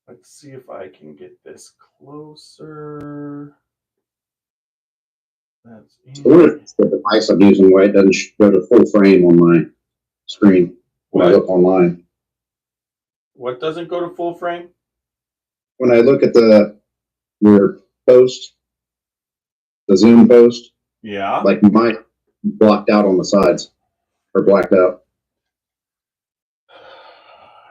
Let's see if I can get this closer. That's I wonder if the device I'm using, why it doesn't go to full frame on my screen when I look online. What doesn't go to full frame? When I look at your post, the Zoom post, yeah, like mine blocked out on the sides or blacked out.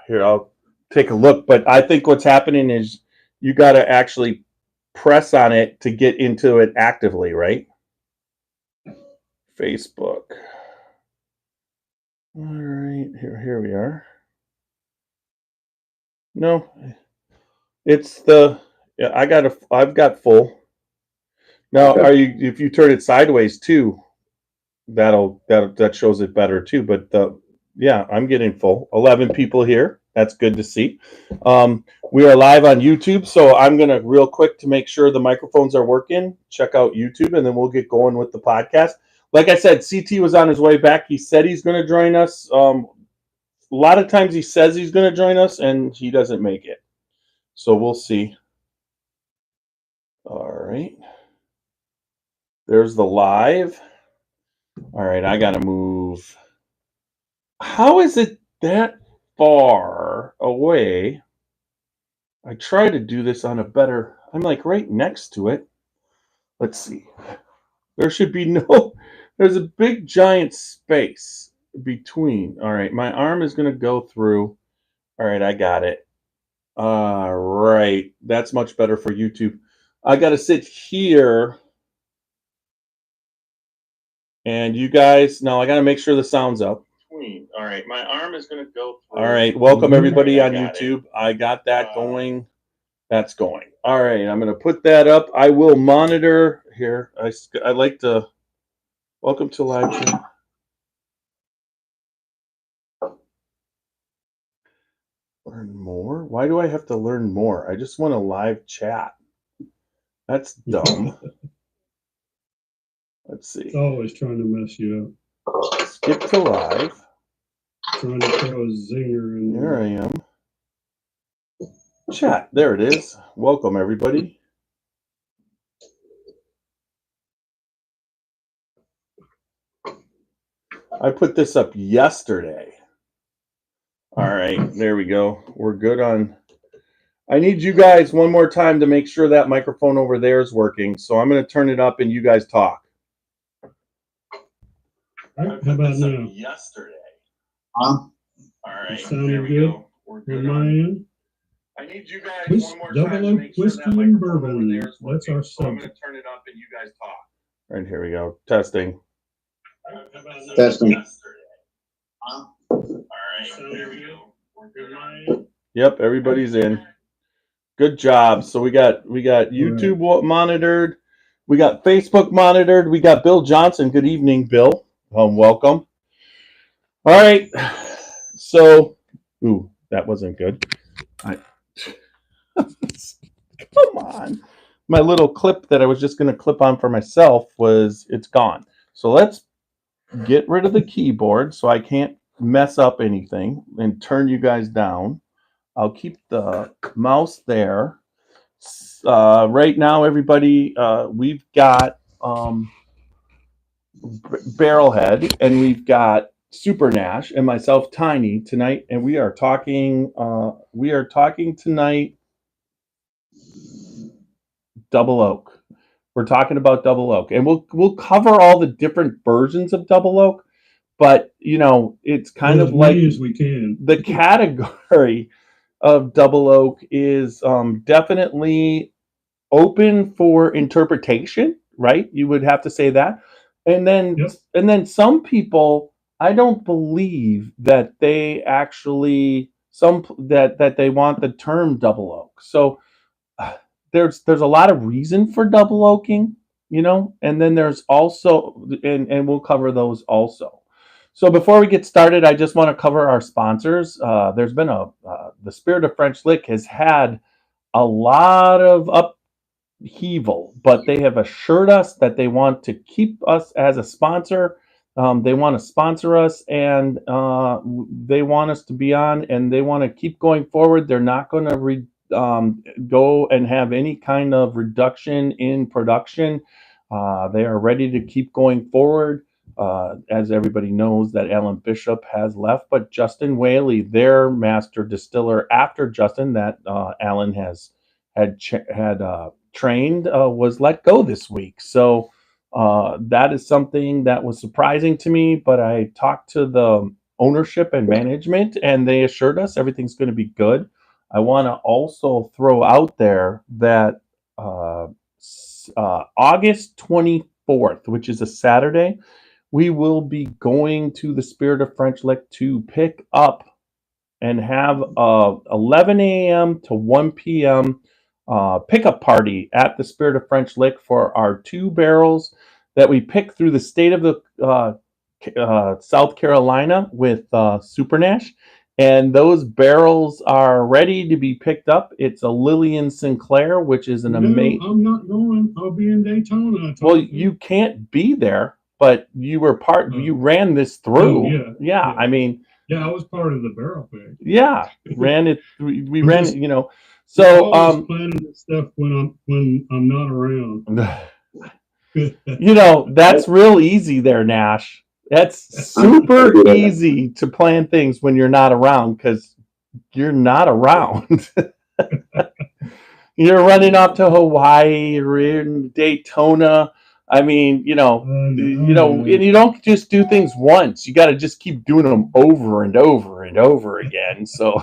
Here, I'll take a look. But I think what's happening is you got to actually press on it to get into it actively, right? Facebook. All right, here we are. No, it's the I've got full. Now, Okay. are you? If you turn it sideways too, that shows it better too. But yeah, I'm getting full. 11 people here. That's good to see. We are live on YouTube, so I'm gonna real quick to make sure the microphones are working. Check out YouTube, and then we'll get going with the podcast. Like I said, CT was on his way back. He said he's going to join us. A lot of times he says he's going to join us, and he doesn't make it. So we'll see. All right. There's the live. All right, I got to move. How is it that far away? I try to do this on a better... I'm like right next to it. Let's see. There should be no... There's a big giant space between. All right, my arm is going to go through. All right, I got it. All right, that's much better for YouTube. I got to sit here. And you guys, no, I got to make sure the sound's up. All right, my arm is going to go through. All right, welcome everybody on YouTube. I got that going. That's going. All right, I'm going to put that up. I will monitor here. I like to... Welcome to live chat. Learn more? Why do I have to learn more? I just want a live chat. That's dumb. Let's see. It's always trying to mess you up. Skip to live. Trying to throw a zinger in there. There I am. Chat. There it is. Welcome, everybody. I put this up yesterday. All right, there we go. We're good on... I need you guys one more time to make sure that microphone over there is working. So I'm going to turn it up and you guys talk. How about now? Yesterday. All right, there we go. We're good on my end. I need you guys one more time to make sure that microphone over there is working. That's our so I'm going to turn it up and you guys talk. All right, here we go. Testing. Testing. All right, there we go. We're good on it. Yep, everybody's in. Good job. So we got YouTube monitored. We got Facebook monitored. We got Bill Johnson. Good evening, Bill. Welcome. All right. So, ooh, that wasn't good. Come on. My little clip that I was just going to clip on for myself it's gone. So let's get rid of the keyboard so I can't mess up anything and turn you guys down. I'll keep the mouse there. Right now, everybody, we've got Barrelhead and we've got Super Nash and myself, Tiny, tonight, and we are talking tonight Double Oak. We're talking about Double Oak, and we'll cover all the different versions of Double Oak, but you know, it's kind of like as we can. The category of Double Oak is definitely open for interpretation, right? You would have to say that. And then some people, I don't believe that they actually that they want the term double oak. So there's a lot of reason for double oaking, you know, and then there's also and we'll cover those also. So before we get started, I just want to cover our sponsors. There's been the Spirit of French Lick has had a lot of upheaval, but they have assured us that they want to keep us as a sponsor. They want to sponsor us, and they want us to be on, and they want to keep going forward. They're not going to go and have any kind of reduction in production. They are ready to keep going forward. As everybody knows, that Alan Bishop has left, but Justin Whaley, their master distiller after Justin, that Alan had trained, was let go this week. So that is something that was surprising to me. But I talked to the ownership and management, and they assured us everything's going to be good. I want to also throw out there that August 24th, which is a Saturday, we will be going to the Spirit of French Lick to pick up and have a 11 a.m. to 1 p.m. Pickup party at the Spirit of French Lick for our 2 barrels that we picked through the state of the South Carolina with Super Nash. And those barrels are ready to be picked up. It's a Lillian Sinclair, which is an amazing. I'm not going. I'll be in Daytona. Well, you can't be there, but you were part. You ran this through. Oh, yeah. I mean. Yeah, I was part of the barrel pick. Yeah, ran it. We ran it. You know. So planning this stuff when I'm not around. You know, that's real easy there, Nash. That's super easy to plan things when you're not around, because you're not around. You're running off to Hawaii, you're in Daytona. I mean, and you don't just do things once. You got to just keep doing them over and over and over again. So,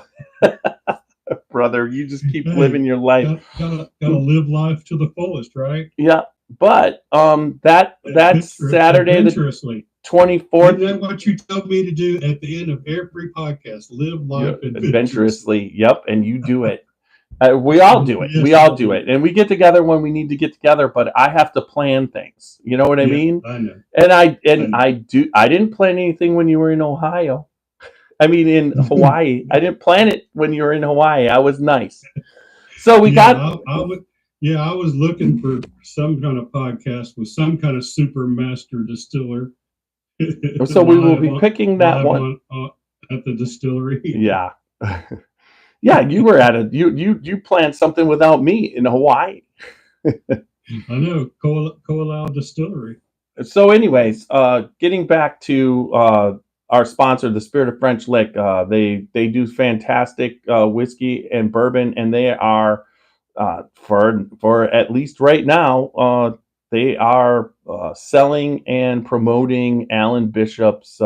brother, you just keep living your life. Gotta live life to the fullest, right? Yeah, but that's Saturday the 24th. Isn't that what you tell me to do at the end of every podcast? Live life adventurously. Yep, and you do it. We all do it. Yes, we all do it, and we get together when we need to get together. But I have to plan things. You know what I mean? I know. And I do. I didn't plan anything when you were in Ohio. I mean, in Hawaii. I didn't plan it when you were in Hawaii. I was nice. So we got. I was looking for some kind of podcast with some kind of super master distiller. So we will be picking that one at the distillery. Yeah. Yeah, you were at you planned something without me in Hawaii. I know, Koalau Distillery. So anyways, getting back to our sponsor, the Spirit of French Lick, they do fantastic whiskey and bourbon, and they are for at least right now, they are selling and promoting Alan Bishop's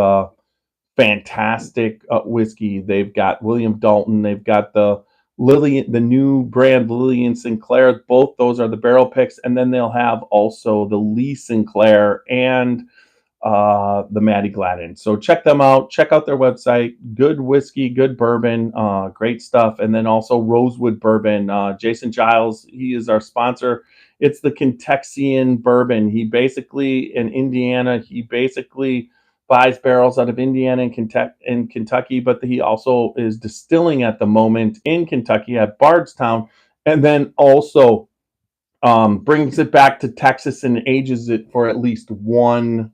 fantastic whiskey. They've got William Dalton. They've got the new brand Lillian Sinclair. Both those are the barrel picks, and then they'll have also the Lee Sinclair and the Maddie Gladden. So check them out. Check out their website. Good whiskey, good bourbon, great stuff. And then also Rosewood Bourbon. Jason Giles, he is our sponsor. It's the Kentuckian bourbon. He basically in Indiana. He basically buys barrels out of Indiana and Kentucky, but he also is distilling at the moment in Kentucky at Bardstown, and then also brings it back to Texas and ages it for at least one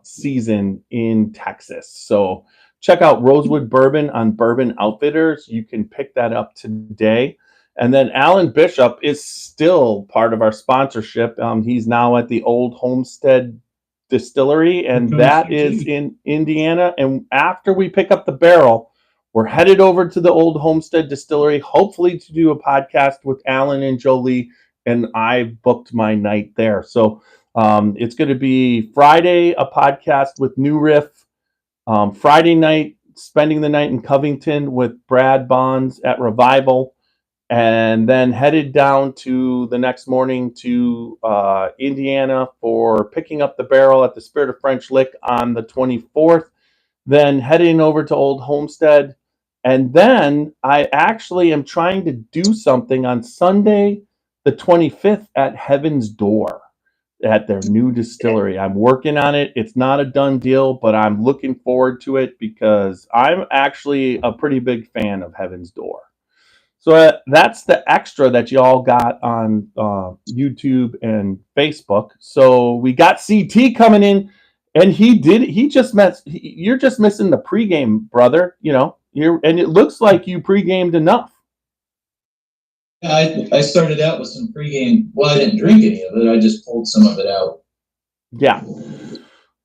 season in Texas. So check out Rosewood Bourbon on Bourbon Outfitters. You can pick that up today. And then Alan Bishop is still part of our sponsorship. He's now at the Old Homestead Distillery, and that is in Indiana. And after we pick up the barrel, we're headed over to the Old Homestead Distillery, hopefully to do a podcast with Alan and Jolie, and I booked my night there. So it's going to be Friday, a podcast with New Riff. Friday night, spending the night in Covington with Brad Bonds at Revival. And then headed down to the next morning to Indiana for picking up the barrel at the Spirit of French Lick on the 24th. Then heading over to Old Homestead. And then I actually am trying to do something on Sunday, the 25th at Heaven's Door at their new distillery. I'm working on it. It's not a done deal, but I'm looking forward to it because I'm actually a pretty big fan of Heaven's Door. So that's the extra that y'all got on YouTube and Facebook. So we got CT coming in, and you're just missing the pregame, brother. And it looks like you pregamed enough. I started out with some pregame. Well, I didn't drink any of it. I just pulled some of it out. Yeah.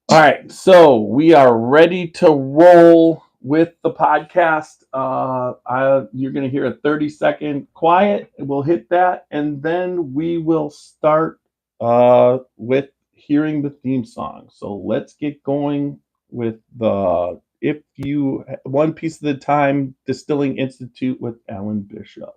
All right. So we are ready to roll with the podcast. You're going to hear a 30-second quiet. We'll hit that, and then we will start with hearing the theme song. So let's get going with the One Piece at a Time Distilling Institute with Alan Bishop.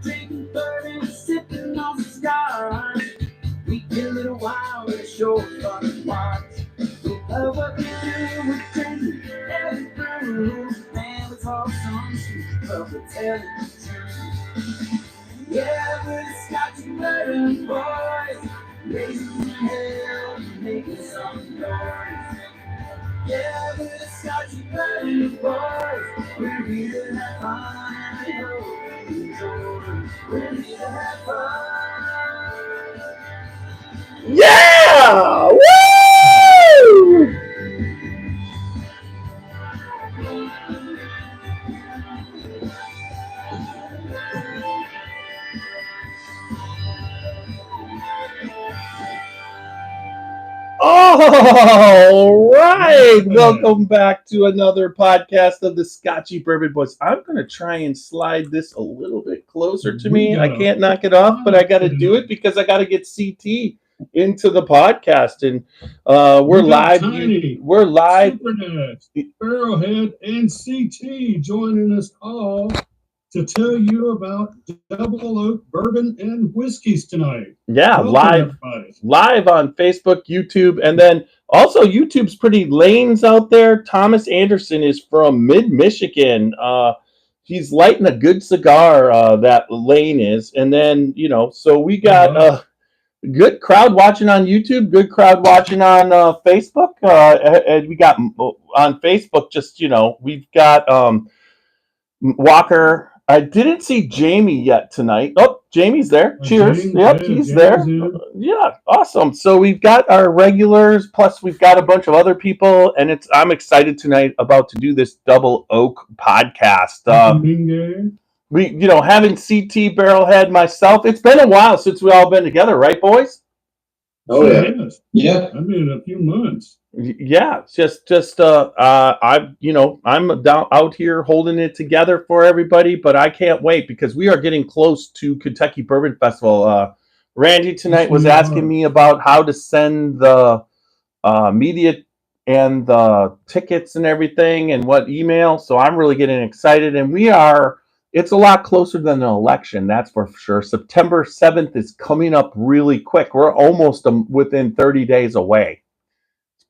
Drinking bourbon, sipping on cigars. We get a little wild and short fun to watch. We love what we do, we're drinking every brew. Man, we talk some shit, but we're telling the truth. Yeah, we're the Scotchy Bourbon Boys, raising the hell and making some noise. Yeah, we're the Scotchy Bourbon Boys, we're here to have fun and we hope you enjoy. We're here to have fun. Yeah! Woo! All right. Welcome back to another podcast of the Scotchy Bourbon Boys. I'm going to try and slide this a little bit closer to me. I can't knock it off, but I got to do it because I got to get CT into the podcast. And we're live. We're live. Barrelhead and CT joining us all to tell you about Double Oaked Bourbon and Whiskeys tonight. Yeah, Welcome, live on Facebook, YouTube, and then also YouTube's pretty lanes out there. Thomas Anderson is from mid-Michigan. He's lighting a good cigar, that Lane is. And then, so we got a good crowd watching on YouTube, good crowd watching on Facebook. And we got on Facebook, we've got Walker. I didn't see Jamie yet tonight. Oh, Jamie's there. Cheers. He's there. Yeah, awesome. So we've got our regulars, plus we've got a bunch of other people, and I'm excited tonight about to do this Double Oak podcast. We, having CT Barrelhead, myself, it's been a while since we all been together, right, boys? Oh yeah. Yeah. I mean, a few months. Yeah, I'm down out here holding it together for everybody, but I can't wait because we are getting close to Kentucky Bourbon Festival. Randy tonight was asking me about how to send the media and the tickets and everything and what email. So I'm really getting excited, and it's a lot closer than the election, that's for sure. September 7th is coming up really quick. We're almost within 30 days away.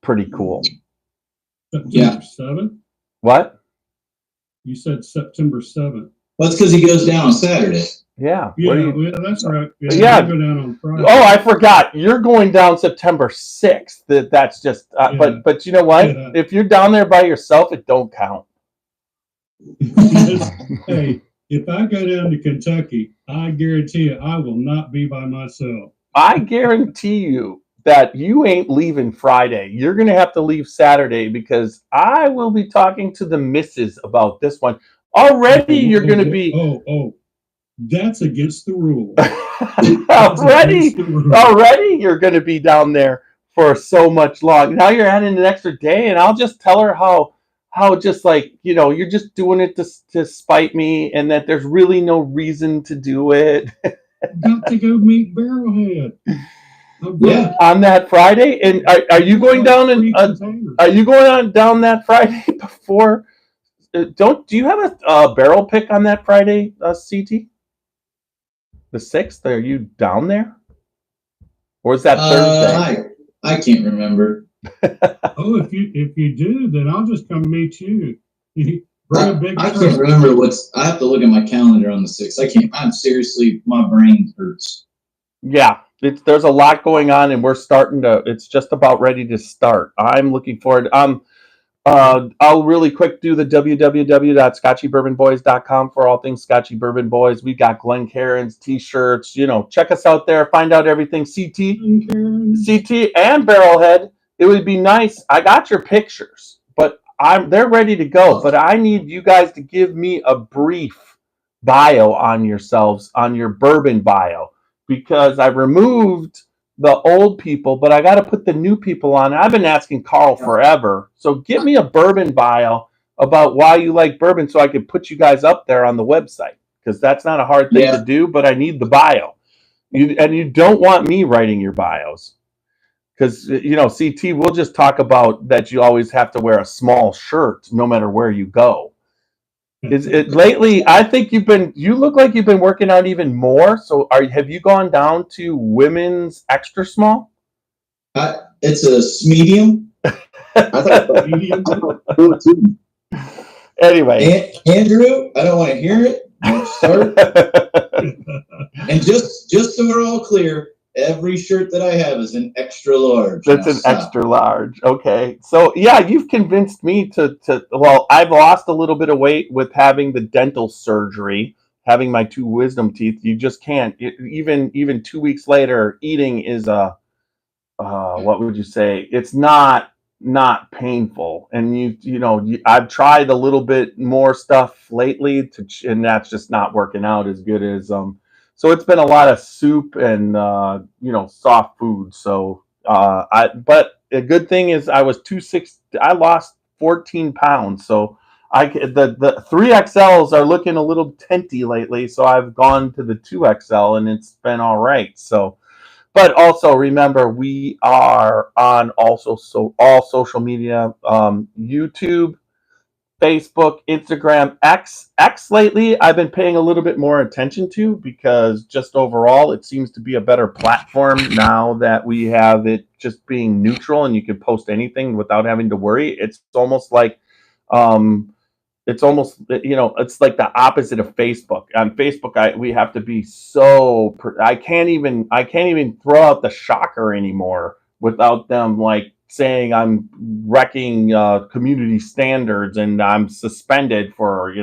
Pretty cool. September 7th? What? You said September 7th. Well, that's because he goes down on Saturday. Yeah. Yeah, that's right. Yeah. Go down on Friday. Oh, I forgot. You're going down September 6th. That's just. But you know what? Yeah. If you're down there by yourself, it don't count. Hey, if I go down to Kentucky, I guarantee you, I will not be by myself. I guarantee you that you ain't leaving Friday. You're going to have to leave Saturday because I will be talking to the missus about this one. Already you're going to be... Oh, that's against the rule. Already you're going to be down there for so much long. Now you're adding an extra day, and I'll just tell her how just like, you're just doing it to spite me and that there's really no reason to do it. Got to go meet Barrelhead. Yeah. On that Friday. And are you going down and are you going on down that Friday before? Do you have a barrel pick on that Friday, CT? The 6th? Are you down there? Or is that Thursday? I can't remember. Oh, if you do, then I'll just come meet you. I can't remember I have to look at my calendar on the 6th. I can't. I'm seriously, my brain hurts. Yeah, there's a lot going on, and we're starting to. It's just about ready to start. I'm looking forward. I'll really quick do the www.scotchybourbonboys.com for all things Scotchy Bourbon Boys. We got Glencairn's t-shirts. Check us out there. Find out everything. CT and Barrelhead. It would be nice. I got your pictures, but they're ready to go. But I need you guys to give me a brief bio on yourselves, on your bourbon bio, because I removed the old people, but I got to put the new people on. I've been asking Carl forever. So give me a bourbon bio about why you like bourbon so I can put you guys up there on the website, because that's not a hard thing to do, but I need the bio. You don't want me writing your bios, because, CT, we'll just talk about that you always have to wear a small shirt no matter where you go. Is it lately? I think you look like you've been working out even more. So have you gone down to women's extra small? It's a medium. I thought medium. Anyway, Andrew, I don't want to hear it. Start. And just so we're all clear, every shirt that I have is an extra large. That's an extra large. Okay. So yeah, you've convinced me well, I've lost a little bit of weight with having the dental surgery, having my 2 wisdom teeth. You just can't. Even 2 weeks later, eating is what would you say? It's not painful. And I've tried a little bit more stuff lately and that's just not working out as good as so it's been a lot of soup and soft food. So but a good thing is I lost 14 pounds. So the 3XLs are looking a little tenty lately. So I've gone to the 2XL and it's been all right. So, but also remember, we are on all social media, YouTube, Facebook, Instagram, X lately. I've been paying a little bit more attention to, because just overall it seems to be a better platform now that we have it just being neutral and you can post anything without having to worry. It's almost like it's like the opposite of Facebook. On Facebook, we have to be so. I can't even throw out the shocker anymore without them like saying I'm wrecking community standards and I'm suspended for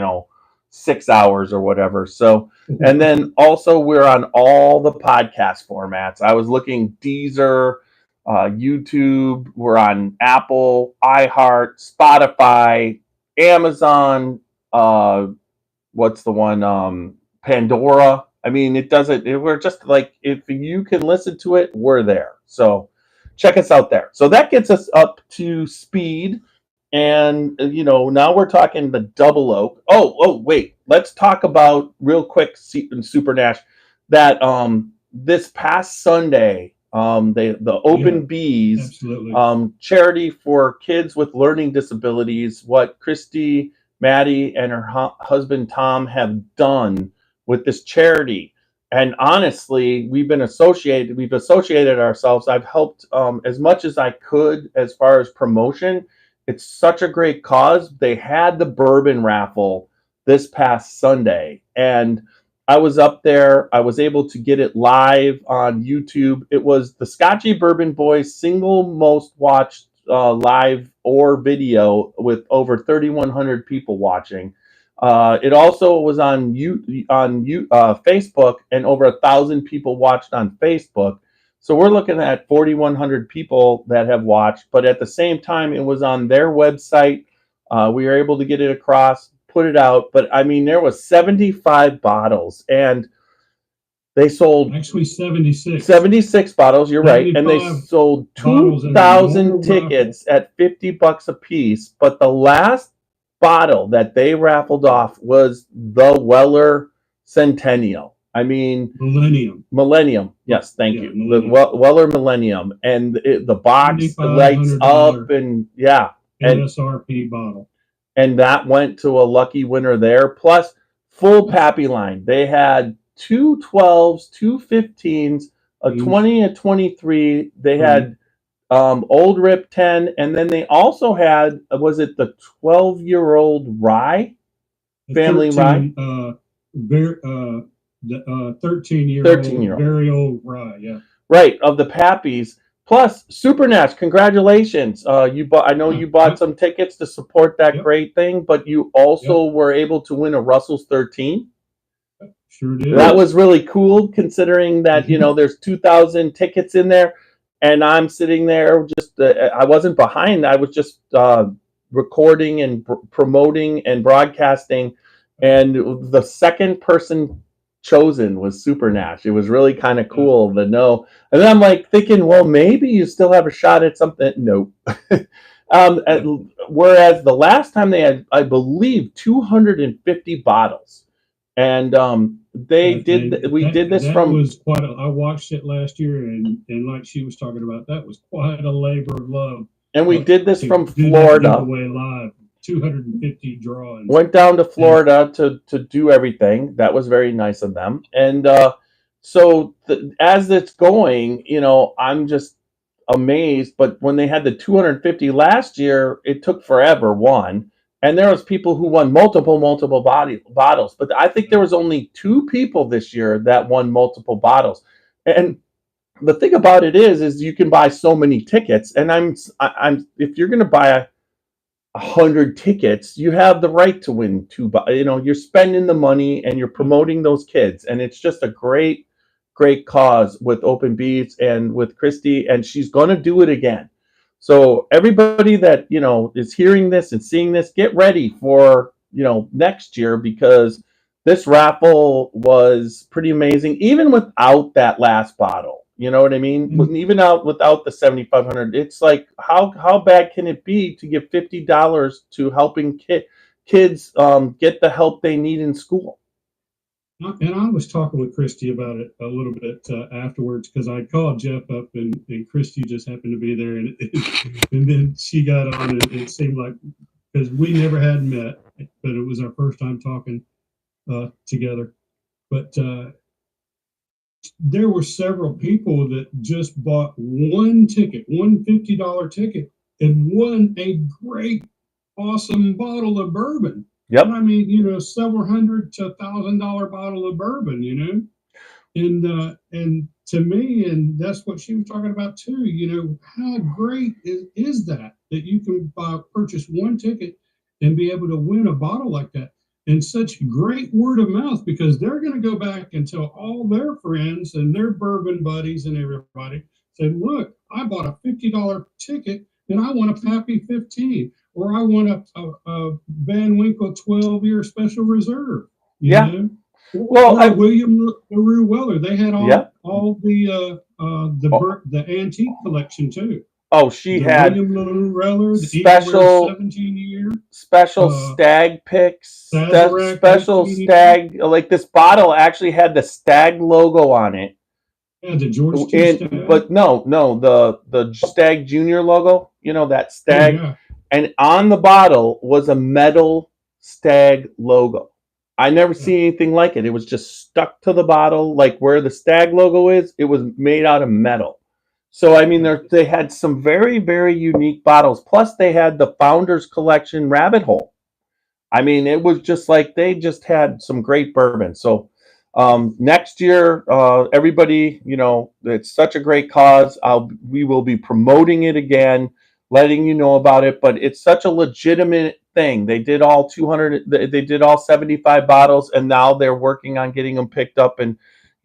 6 hours or whatever. So, and then also we're on all the podcast formats. I was looking Deezer, YouTube. We're on Apple, iHeart, Spotify, Amazon, what's the one? Pandora. I mean, we're just like, if you can listen to it, we're there. So check us out there. So that gets us up to speed. And, now we're talking the double oak. Oh, wait. Let's talk about real quick, Super Nash, that this past Sunday, the Open Bees, charity for kids with learning disabilities, what Christy, Maddie, and her husband Tom have done with this charity. And honestly, we've associated ourselves. I've helped as much as I could as far as promotion. It's such a great cause. They had the bourbon raffle this past Sunday, and I was up there. I was able to get it live on YouTube. It was the Scotchy Bourbon Boys single most watched live or video, with over 3,100 people watching. It also was on Facebook, and over 1,000 people watched on Facebook. So we're looking at 4,100 people that have watched. But at the same time, it was on their website. We were able to get it across, put it out. But I mean, there was 75 bottles, and they sold actually 76. 76 bottles. You're right, and they sold 2,000 tickets at $50 a piece. But the last bottle that they raffled off was the Weller Centennial. I mean, Millennium. Yes, thank Yeah, you. Millennium. Weller Millennium, and the box lights up, and yeah, and MSRP bottle. and that went to a lucky winner there. Plus, full Pappy line. They had two 12s, two 15s, a 20, a 23. They had Old Rip 10, and then they also had, was it the 12-year-old rye? Family rye? The 13-year-old, very old rye, yeah. Right, of the Pappies. Plus, Super Nash, congratulations. You bought. I know you bought some tickets to support that great thing, but you also were able to win a Russell's 13. Sure did. That was really cool, considering that there's 2,000 tickets in there, and I'm sitting there just. I wasn't behind. I was just recording and promoting and broadcasting, and the second person chosen was Super Nash. It was really kind of cool to know. And then I'm like thinking, well, maybe you still have a shot at something. Nope. Whereas the last time they had, I believe, 250 bottles, and we did this that from. Was quite I watched it last year, and like she was talking about, that was quite a labor of love. And we did this from Florida. Live. 250 drawings. Went down to Florida to do everything. That was very nice of them. And so as it's going, I'm just amazed. But when they had the 250 last year, it took forever. One, and there was people who won multiple bottles. But I think there was only 2 people this year that won multiple bottles. And the thing about it is you can buy so many tickets. And I'm if you're going to buy 100 tickets, you have the right to win 2. You're spending the money and you're promoting those kids, and it's just a great cause with Open Beats and with Christy, and she's going to do it again. So everybody that is hearing this and seeing this, get ready for next year, because this raffle was pretty amazing, even without that last bottle. You know what I mean? Mm-hmm. Even without the 7,500, it's like how bad can it be to give $50 to helping kids get the help they need in school? And I was talking with Christy about it a little bit afterwards, because I called Jeff up and Christy just happened to be there, and then she got on, and it seemed like, because we never had met, but it was our first time talking together, but. There were several people that just bought one ticket, one $50 ticket, and won a great, awesome bottle of bourbon. Yep. And I mean, several $100 to $1,000 bottle of bourbon, and to me, and that's what she was talking about too. How great is that you can purchase one ticket and be able to win a bottle like that. And such great word of mouth, because they're going to go back and tell all their friends and their bourbon buddies and everybody, say, look, I bought a $50 ticket and I want a Pappy 15, or I want a Van Winkle 12-year special reserve. You know? Well, William LaRue Weller, they had all the antique collection too. Oh, she had special stag picks, special stag. Like this bottle actually had the stag logo on it. Yeah, the George stag. But no, the Stag Junior logo. That stag, and on the bottle was a metal stag logo. I never seen anything like it. It was just stuck to the bottle, like where the stag logo is. It was made out of metal. So, I mean, they had some very, very unique bottles. Plus, they had the Founders Collection Rabbit Hole. I mean, it was just like they just had some great bourbon. So, next year, everybody, it's such a great cause. We will be promoting it again, letting you know about it. But it's such a legitimate thing. They did all 200. They did all 75 bottles, and now they're working on getting them picked up. And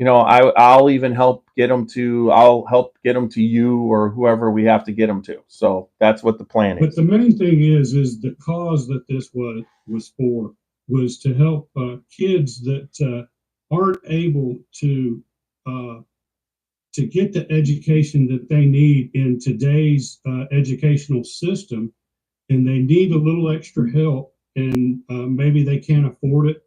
I'll even help get them to. I'll help get them to you or whoever we have to get them to. So that's what the plan is. But the main thing is the cause that this was for was to help kids that aren't able to get the education that they need in today's educational system, and they need a little extra help, and maybe they can't afford it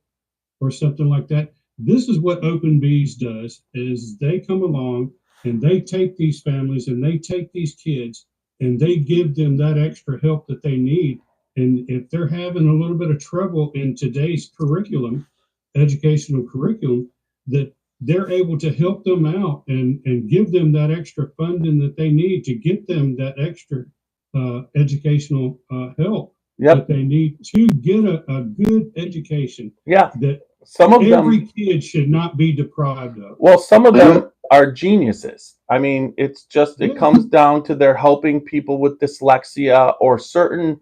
or something like that. this is what Open Bees does, is they come along and they take these families and they take these kids and they give them that extra help that they need. And if they're having a little bit of trouble in today's curriculum, educational curriculum, that they're able to help them out and give them that extra funding that they need to get them that extra educational help that they need to get a good education. Yeah. That some of every them kid should not be deprived of. Well, some of them are geniuses. I mean, it's just it comes down to they're helping people with dyslexia or certain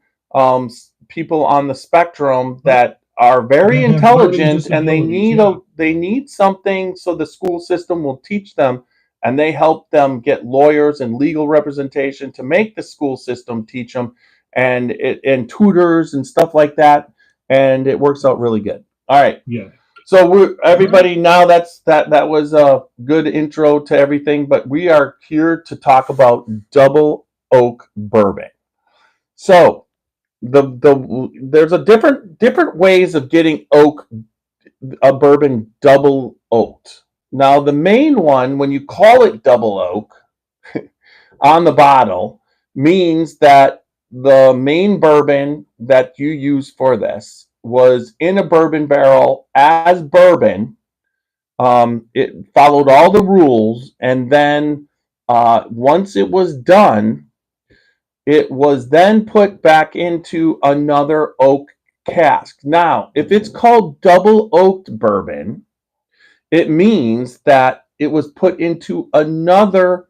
people on the spectrum that are very intelligent, and they need something, so the school system will teach them, and they help them get lawyers and legal representation to make the school system teach them, and tutors and stuff like that, and it works out really good. All right. Yeah. So everybody, now that was a good intro to everything, but we are here to talk about double oak bourbon. So there's a different ways of getting a bourbon double oaked. Now the main one, when you call it double oak on the bottle, means that the main bourbon that you use for this was in a bourbon barrel as bourbon. It followed all the rules, and then once it was done, it was then put back into another oak cask. Now, if it's called double oaked bourbon, it means that it was put into another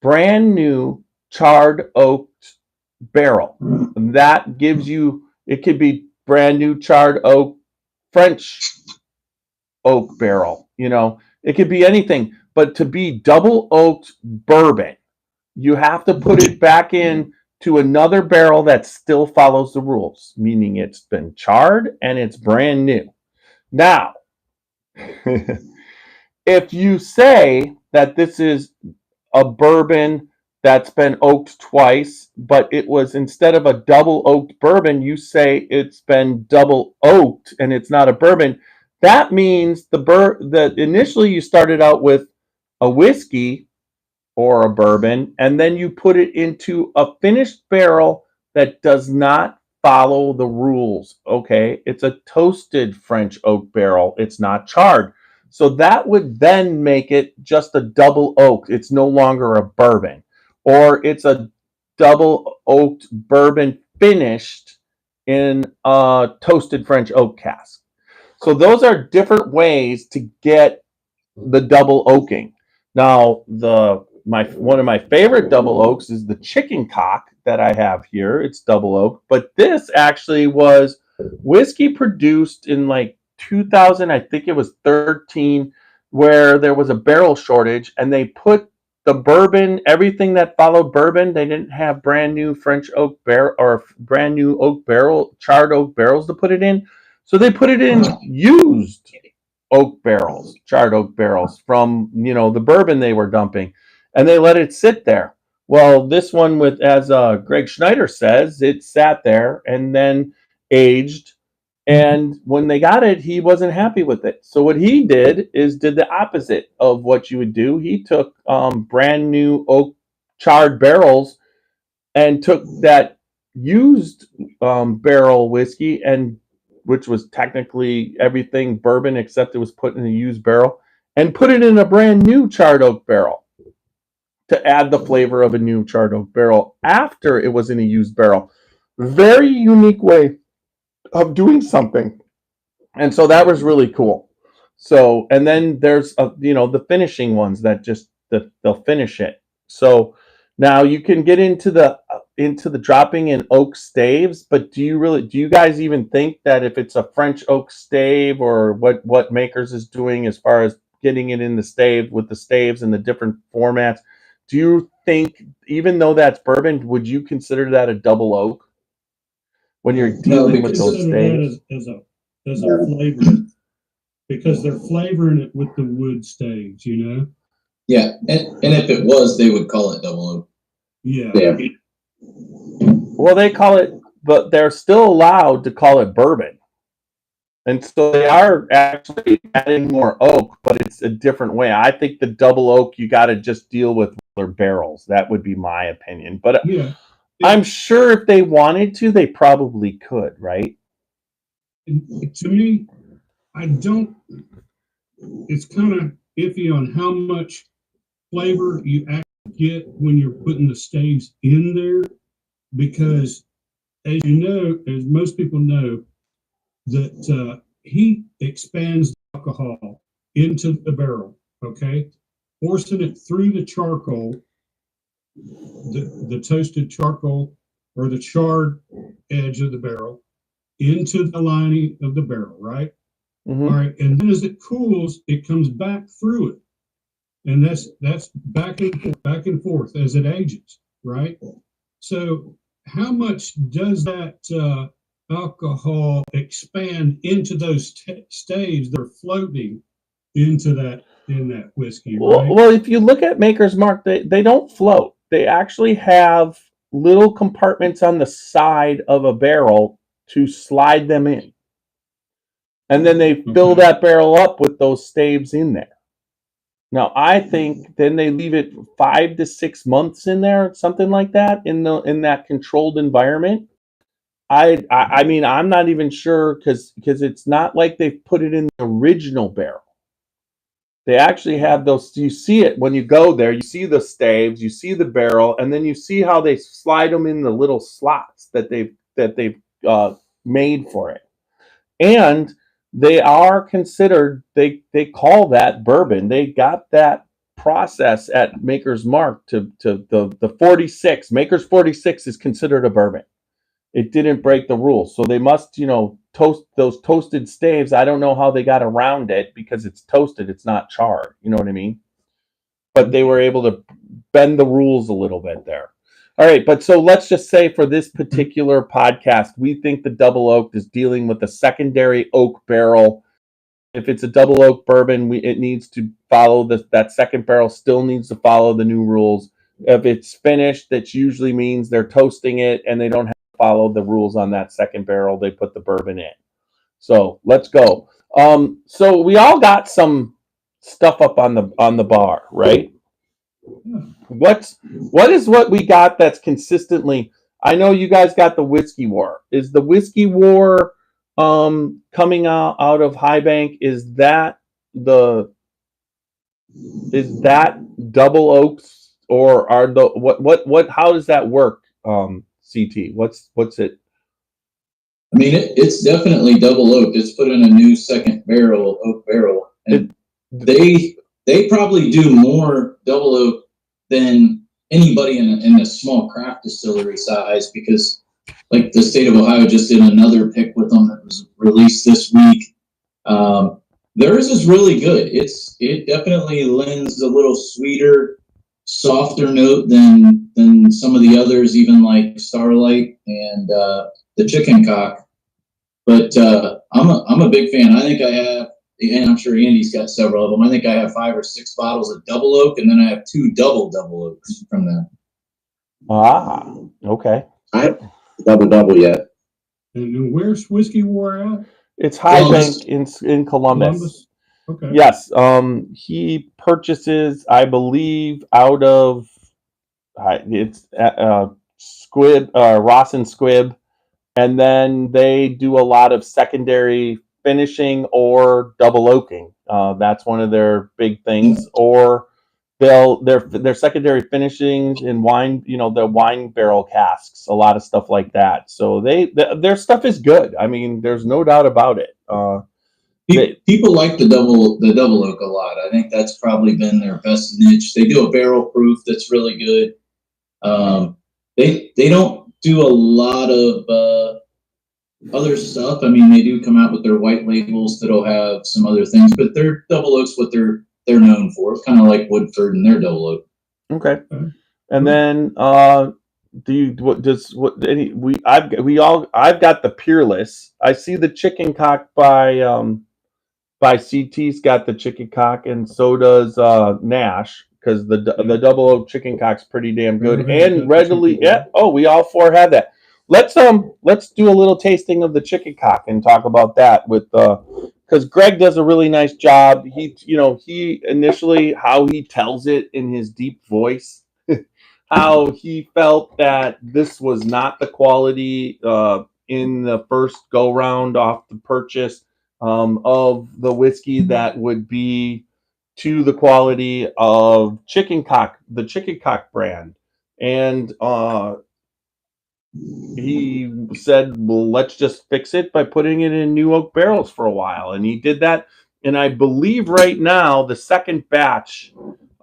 brand new charred oaked barrel. That gives you, it could be brand new charred oak French oak barrel, it could be anything, but to be double oaked bourbon, you have to put it back in to another barrel that still follows the rules, meaning it's been charred and it's brand new. Now, if you say that this is a bourbon that's been oaked twice, but it was, instead of a double oaked bourbon, you say it's been double oaked and it's not a bourbon, that means that initially you started out with a whiskey or a bourbon, and then you put it into a finished barrel that does not follow the rules. Okay, it's a toasted French oak barrel. It's not charred. So that would then make it just a double oak. It's no longer a bourbon. Or it's a double oaked bourbon finished in a toasted French oak cask. So those are different ways to get the double oaking. Now, one of my favorite double oaks is the chicken cock that I have here. It's double oak, but this actually was whiskey produced in like 2000, I think it was 13, where there was a barrel shortage, and they put the bourbon, everything that followed bourbon, they didn't have brand new French oak barrel or brand new oak barrel, charred oak barrels to put it in. So they put it in used oak barrels, charred oak barrels from, the bourbon they were dumping, and they let it sit there. Well, this one, with, as Greg Schneider says, it sat there and then aged. And when they got it, he wasn't happy with it. So what he did the opposite of what you would do. He took brand new oak charred barrels and took that used barrel whiskey, and which was technically everything bourbon except it was put in a used barrel, and put it in a brand new charred oak barrel to add the flavor of a new charred oak barrel after it was in a used barrel. Very unique way of doing something. And so that was really cool. So, and then there's the finishing ones that just they'll finish it. So now you can get into the dropping in oak staves, but do you guys even think that if it's a French oak stave, or what Makers is doing as far as getting it in the stave with the staves and the different formats, do you think, even though that's bourbon, would you consider that a double oak when you're dealing with those staves? As a flavor, because they're flavoring it with the wood staves, Yeah, and if it was, they would call it double oak. Yeah. Well, they call it, but they're still allowed to call it bourbon. And so they are actually adding more oak, but it's a different way. I think the double oak, you got to just deal with their barrels. That would be my opinion. But Yeah. I'm sure if they wanted to, they probably could, right? To me, I don't. It's kind of iffy on how much flavor you actually get when you're putting the staves in there, because as you know, as most people know, that heat expands the alcohol into the barrel, okay? Forcing it through the charcoal, the toasted charcoal or the charred edge of the barrel into the lining of the barrel, right? Mm-hmm. All right, and then as it cools, it comes back through it. And that's back and forth as it ages, right? So how much does that alcohol expand into those staves that are floating into that in that whiskey, right? Well, if you look at Maker's Mark, they don't float. They actually have little compartments on the side of a barrel to slide them in. And then they fill that barrel up with those staves in there. Now, I think then they leave it 5 to 6 months in there, something like that, in that controlled environment. I mean, I'm not even sure because it's not like they've put it in the original barrel. They actually have those. You see it when you go there. You see the staves, you see the barrel, and then you see how they slide them in the little slots that they've made for it. And they are considered. They call that bourbon. They got that process at Maker's Mark to the 46. Maker's 46 is considered a bourbon. It didn't break the rules, so they must, toast those toasted staves. I don't know how they got around it because it's toasted, it's not charred. You know what I mean? But they were able to bend the rules a little bit there. All right, but so let's just say for this particular podcast, we think the double oaked is dealing with a secondary oak barrel. If it's a double oak bourbon, it needs to follow that second barrel still needs to follow the new rules. If it's finished, that usually means they're toasting it and they don't have to follow the rules on that second barrel. They put the bourbon in. So let's go. So we all got some stuff up on the bar, right? What is what we got that's consistently? I know you guys got the whiskey war. Is the whiskey war coming out of High Bank? Is that double oaks, or are the what how does that work? CT, what's it? I mean, it's definitely double oaked. It's put in a new second barrel, oak barrel, and they probably do more double oak than anybody in a small craft distillery size, because like the state of Ohio just did another pick with them that was released this week. Theirs is really good. It definitely lends a little sweeter, softer note than some of the others, even like Starlight and the Chicken Cock. But I'm a big fan. I think I have, and I'm sure Andy's got several of them. I think I have 5 or 6 bottles of double oak, and then I have 2 double oaks from them. Ah, okay. I haven't double yet. And where's Whiskey War at? It's High Bank in Columbus. Okay. Yes. He purchases, I believe, out of it's Squib, Ross and Squib, and then they do a lot of secondary finishing or double oaking. That's one of their big things. Or their secondary finishings in wine, the wine barrel casks, a lot of stuff like that. So their stuff is good. I mean, there's no doubt about it. People like the double oak a lot. I think that's probably been their best niche. They do a barrel proof that's really good. They don't do a lot of other stuff. I mean, they do come out with their white labels that'll have some other things, but their double oak's what they're known for, kind of like Woodford and their double oak. Okay. And then I've got the Peerless. I see the Chicken Cock by CT's got the Chicken Cock, and so does Nash, because the double oak Chicken Cock's pretty damn good and readily. Yeah. Oh, we all 4 have that. let's do a little tasting of the chicken cock and talk about that with because Greg does a really nice job. He initially how he tells it in his deep voice, how he felt that this was not the quality in the first go round off the purchase of the whiskey that would be to the quality of the chicken cock brand. And he said, well, let's just fix it by putting it in new oak barrels for a while. And he did that. And I believe right now the second batch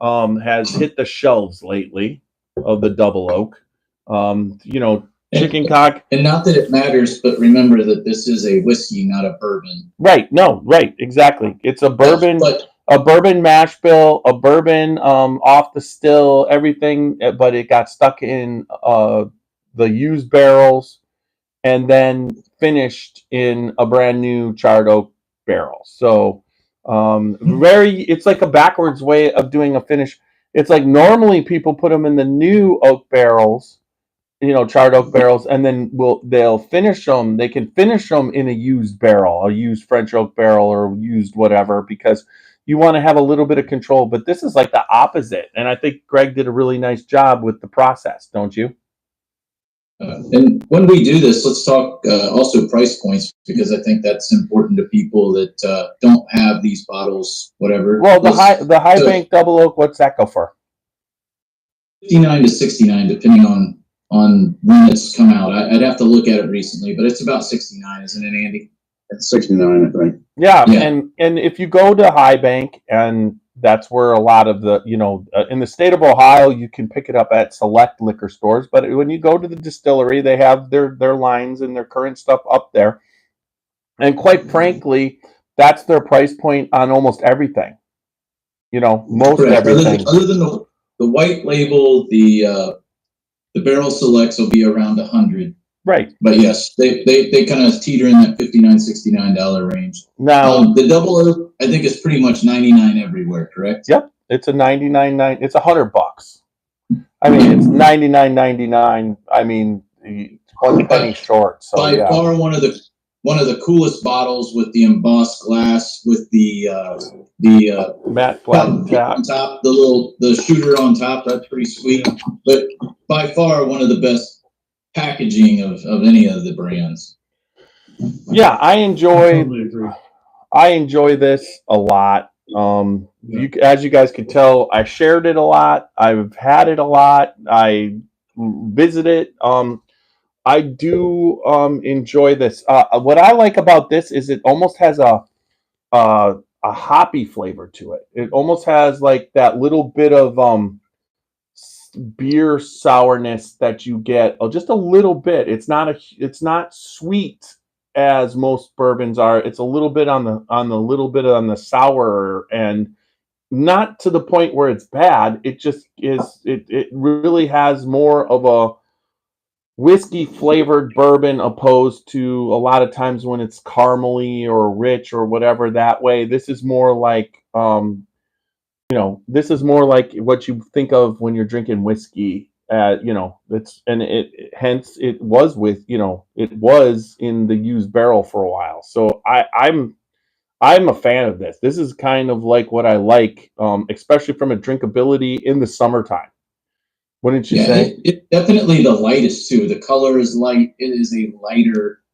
has hit the shelves lately of the double oak. Chicken cock. And not that it matters, but remember that this is a whiskey, not a bourbon. Right. No, right. Exactly. It's a bourbon. A bourbon mash bill, a bourbon off the still, everything, but it got stuck in the used barrels and then finished in a brand new charred oak barrel. So it's like a backwards way of doing a finish. It's like normally people put them in the new oak barrels, charred oak barrels, and then they'll finish them. They can finish them in a used barrel, a used French oak barrel or used whatever, because you want to have a little bit of control. But this is like the opposite. And I think Greg did a really nice job with the process, don't you? And when we do this, let's talk also price points, because I think that's important to people that don't have these bottles, whatever. Well, the high bank double oak, what's that go for? $59 to $69, depending on when it's come out. I'd have to look at it recently, but it's about $69, isn't it, Andy? It's $69, I think. Yeah. And if you go to high bank, and that's where a lot of the, in the state of Ohio, you can pick it up at select liquor stores. But when you go to the distillery, they have their lines and their current stuff up there. And quite frankly, that's their price point on almost everything. Most Correct. everything. Other than the white label, the barrel selects will be around $100. Right. But yes, they kind of teeter in that $59, $69 range. Now the double oak, I think, is pretty much 99 everywhere, correct? Yep. It's a 99.9. It's $100. I mean, it's 99.99. I mean, it's 1 penny short. So by far one of the coolest bottles, with the embossed glass, with the matte black top on top, the shooter on top. That's pretty sweet. But by far one of the best packaging of any of the brands. Yeah, I enjoy this a lot. As you guys could tell, I shared it a lot. I've had it a lot. I visit it. I do enjoy this. What I like about this is it almost has a hoppy flavor to it. It almost has like that little bit of beer sourness that you get, just a little bit. It's not sweet as most bourbons are. It's a little bit on the sour, and not to the point where it's bad. It just is. It really has more of a whiskey flavored bourbon, opposed to a lot of times when it's caramely or rich or whatever that way. This is more like this is more like what you think of when you're drinking whiskey. Hence it was in the used barrel for a while. So I'm a fan of this. This is kind of like what I like, especially from a drinkability in the summertime. Wouldn't you say? It's definitely the lightest too. The color is light. It is a lighter,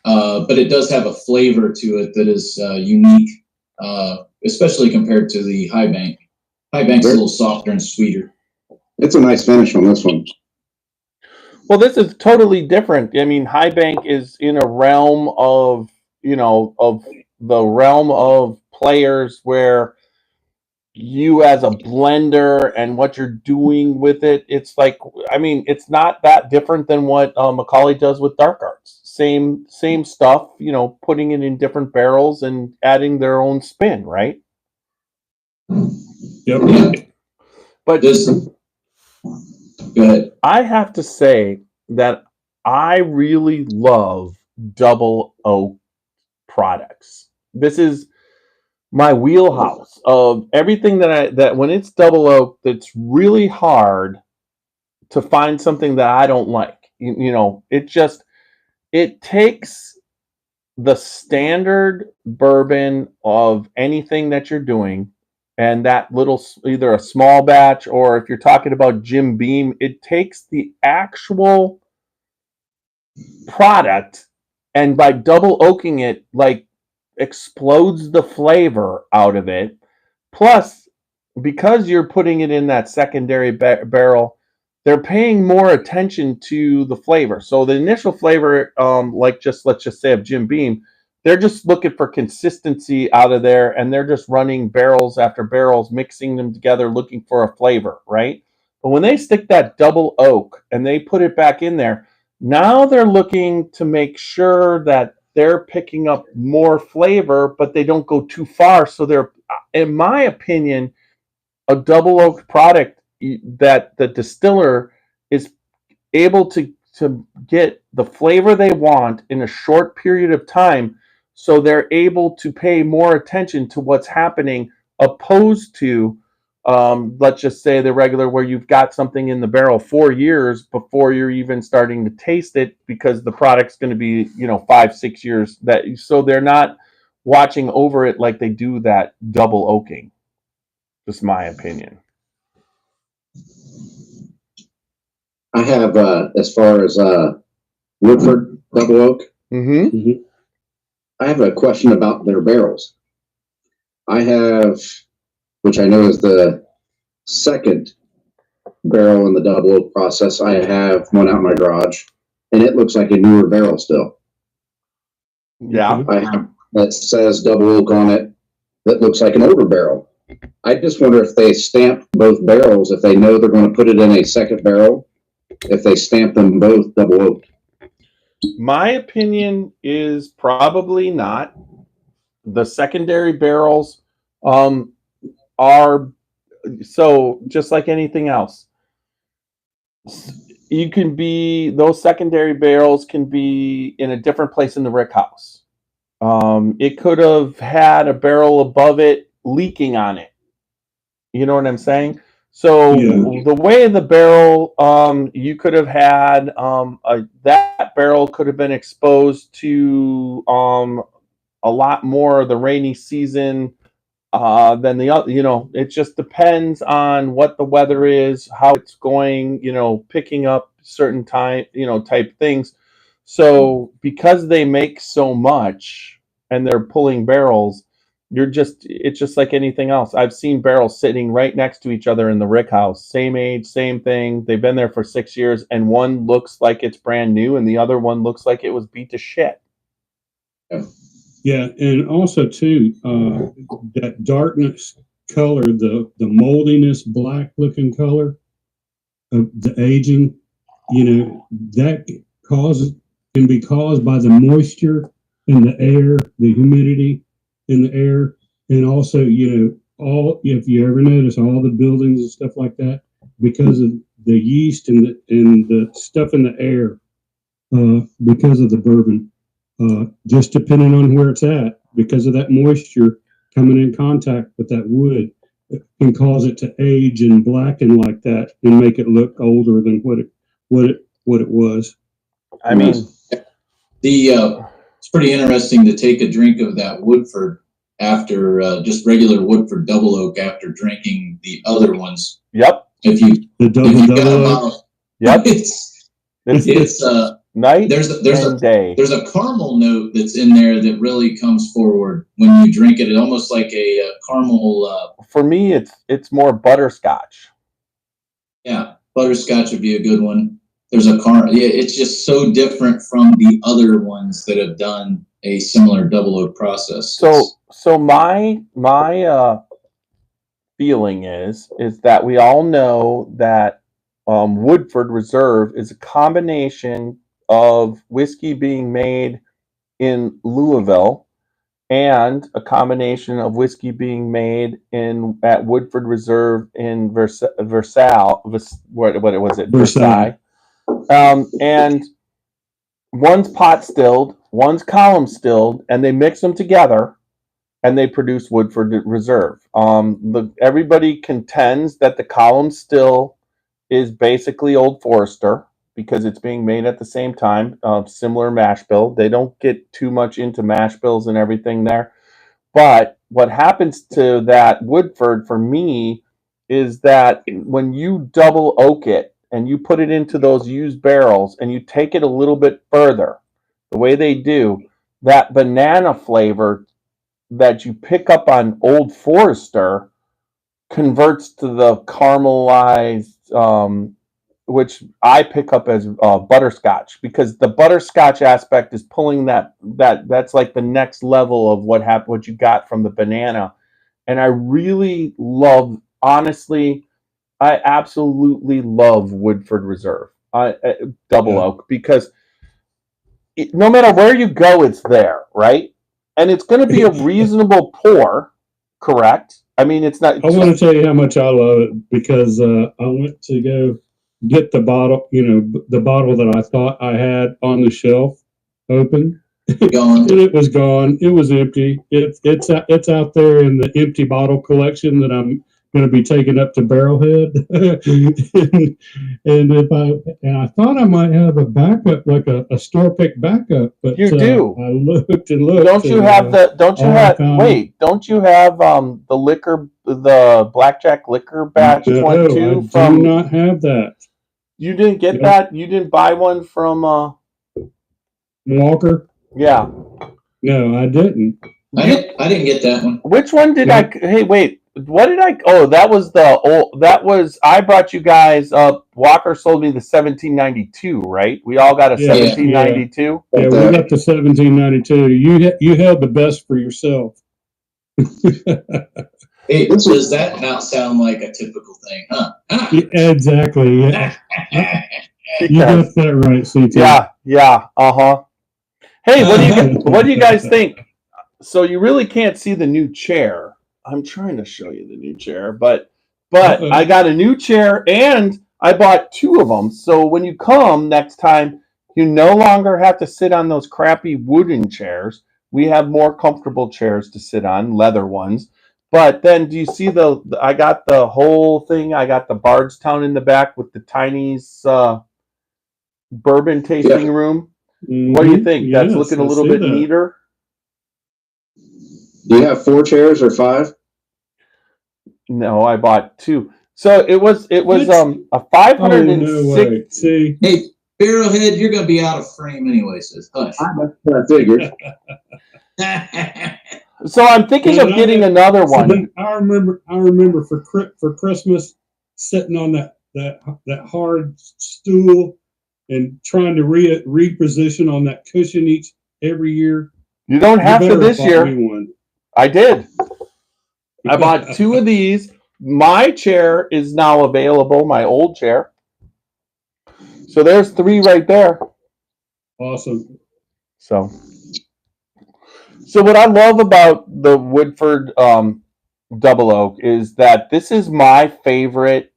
but it does have a flavor to it that is unique. Especially compared to the high bank. High bank's a little softer and sweeter. It's a nice finish on this one. Well, this is totally different. I mean, high bank is in a realm of players where you as a blender and what you're doing with it, it's like, I mean, it's not that different than what Macaulay does with dark arts. Same stuff, putting it in different barrels and adding their own spin, right? Yep. But go ahead. I have to say that I really love double oak products. This is my wheelhouse of everything that when it's double oak, that's really hard to find something that I don't like. it takes the standard bourbon of anything that you're doing, and that little, either a small batch, or if you're talking about Jim Beam, it takes the actual product, and by double oaking it, like, explodes the flavor out of it. Plus, because you're putting it in that secondary barrel, they're paying more attention to the flavor. So the initial flavor, like, let's just say of Jim Beam, they're just looking for consistency out of there, and they're just running barrels after barrels, mixing them together, looking for a flavor, right? But when they stick that double oak and they put it back in there, now they're looking to make sure that they're picking up more flavor, but they don't go too far. So they're, in my opinion, a double oaked product that the distiller is able to get the flavor they want in a short period of time, so they're able to pay more attention to what's happening, opposed to, let's just say, the regular, where you've got something in the barrel 4 years before you're even starting to taste it, because the product's going to be 5-6 years, so they're not watching over it like they do that double oaking. Just my opinion. I have, as far as Woodford Double Oak, I have a question about their barrels. I have, which I know is the second barrel in the double oak process. I have one out in my garage, and it looks like a newer barrel still. Yeah. I have that says double oak on it that looks like an older barrel. I just wonder if they stamp both barrels, if they know they're going to put it in a second barrel, if they stamp them both double oaked. My opinion is probably not. The secondary barrels are, so just like anything else, those secondary barrels can be in a different place in the rick house. It could have had a barrel above it leaking on it. You know what I'm saying? So the way the barrel, you could have had that barrel could have been exposed to a lot more of the rainy season than the other. It just depends on what the weather is, how it's going. Picking up certain type things. So because they make so much and they're pulling barrels, it's just like anything else. I've seen barrels sitting right next to each other in the rick house, same age, same thing. They've been there for 6 years, and one looks like it's brand new, and the other one looks like it was beat to shit. Yeah, and also too, that darkness color, the moldiness, black looking color of the aging, that can be caused by the moisture in the air, the humidity in the air, and also, if you ever notice, all the buildings and stuff like that, because of the yeast and the stuff in the air, because of the bourbon, just depending on where it's at, because of that moisture coming in contact with that wood, it can cause it to age and blacken like that and make it look older than what it was. I mean, it's pretty interesting to take a drink of that Woodford after just regular Woodford Double Oak after drinking the other ones. Yep. If you double oak. Yep. It's night there's and day. There's a caramel note that's in there that really comes forward when you drink it. It's almost like a caramel. For me, it's more butterscotch. Yeah, butterscotch would be a good one. There's a it's just so different from the other ones that have done a similar double oak process. So my feeling is that we all know that Woodford Reserve is a combination of whiskey being made in Louisville and a combination of whiskey being made at Woodford Reserve in Versailles. What was it? Versailles. And one's pot stilled, one's column stilled, and they mix them together, and they produce Woodford Reserve. Everybody contends that the column still is basically Old Forester, because it's being made at the same time. Similar mash bill. They don't get too much into mash bills and everything there. But what happens to that Woodford for me is that when you double oak it and you put it into those used barrels and you take it a little bit further, the way they do, that banana flavor that you pick up on Old Forester converts to the caramelized, which I pick up as butterscotch, because the butterscotch aspect is pulling that's like the next level of what you got from the banana. And I really love, honestly, I absolutely love Woodford Reserve Double Oak, because no matter where you go, it's there, right? And it's going to be a reasonable pour, correct? I mean, it's not. I want to tell you how much I love it, because I went to go get the bottle, the bottle that I thought I had on the shelf open. Gone. And it was gone. It was empty. It's out there in the empty bottle collection that I'm going to be taking up to Barrelhead. and I thought I might have a backup, like a store pick backup, but you do. I looked and looked. Don't you have the? Don't you have? Wait, don't you have the liquor, the blackjack liquor batch one too? I do not have that. You didn't get that? You didn't buy one from Walker? Yeah. No, I didn't. I didn't get that one. Which one did I? Hey, wait. What did I? Oh, that was the old. That was, I brought you guys up. Walker sold me the 1792, right? We all got a 1792. Yeah, we got the 1792. You held the best for yourself. Hey, does that not sound like a typical thing, huh? Yeah, exactly. Yeah. You got that right, CT. Yeah. Hey, what do you guys think? So you really can't see the new chair. I'm trying to show you the new chair, but I got a new chair and I bought 2 of them. So when you come next time, you no longer have to sit on those crappy wooden chairs. We have more comfortable chairs to sit on, leather ones. But then, do you see I got the whole thing. I got the Bardstown in the back with the Tiny's bourbon tasting room. Mm-hmm. What do you think? That's looking a little bit neater. Do you have 4 chairs or 5? No, I bought 2. So it was a 506. See, hey, Barrelhead, you're gonna be out of frame anyway. Says hush. I figured. So I'm thinking of getting another one. I remember for Christmas sitting on that hard stool and trying to reposition on that cushion every year. You don't have to this year. I did. I bought 2 of these. My chair is now available, my old chair. So there's 3 right there. Awesome. So what I love about the Woodford Double Oak is that this is my favorite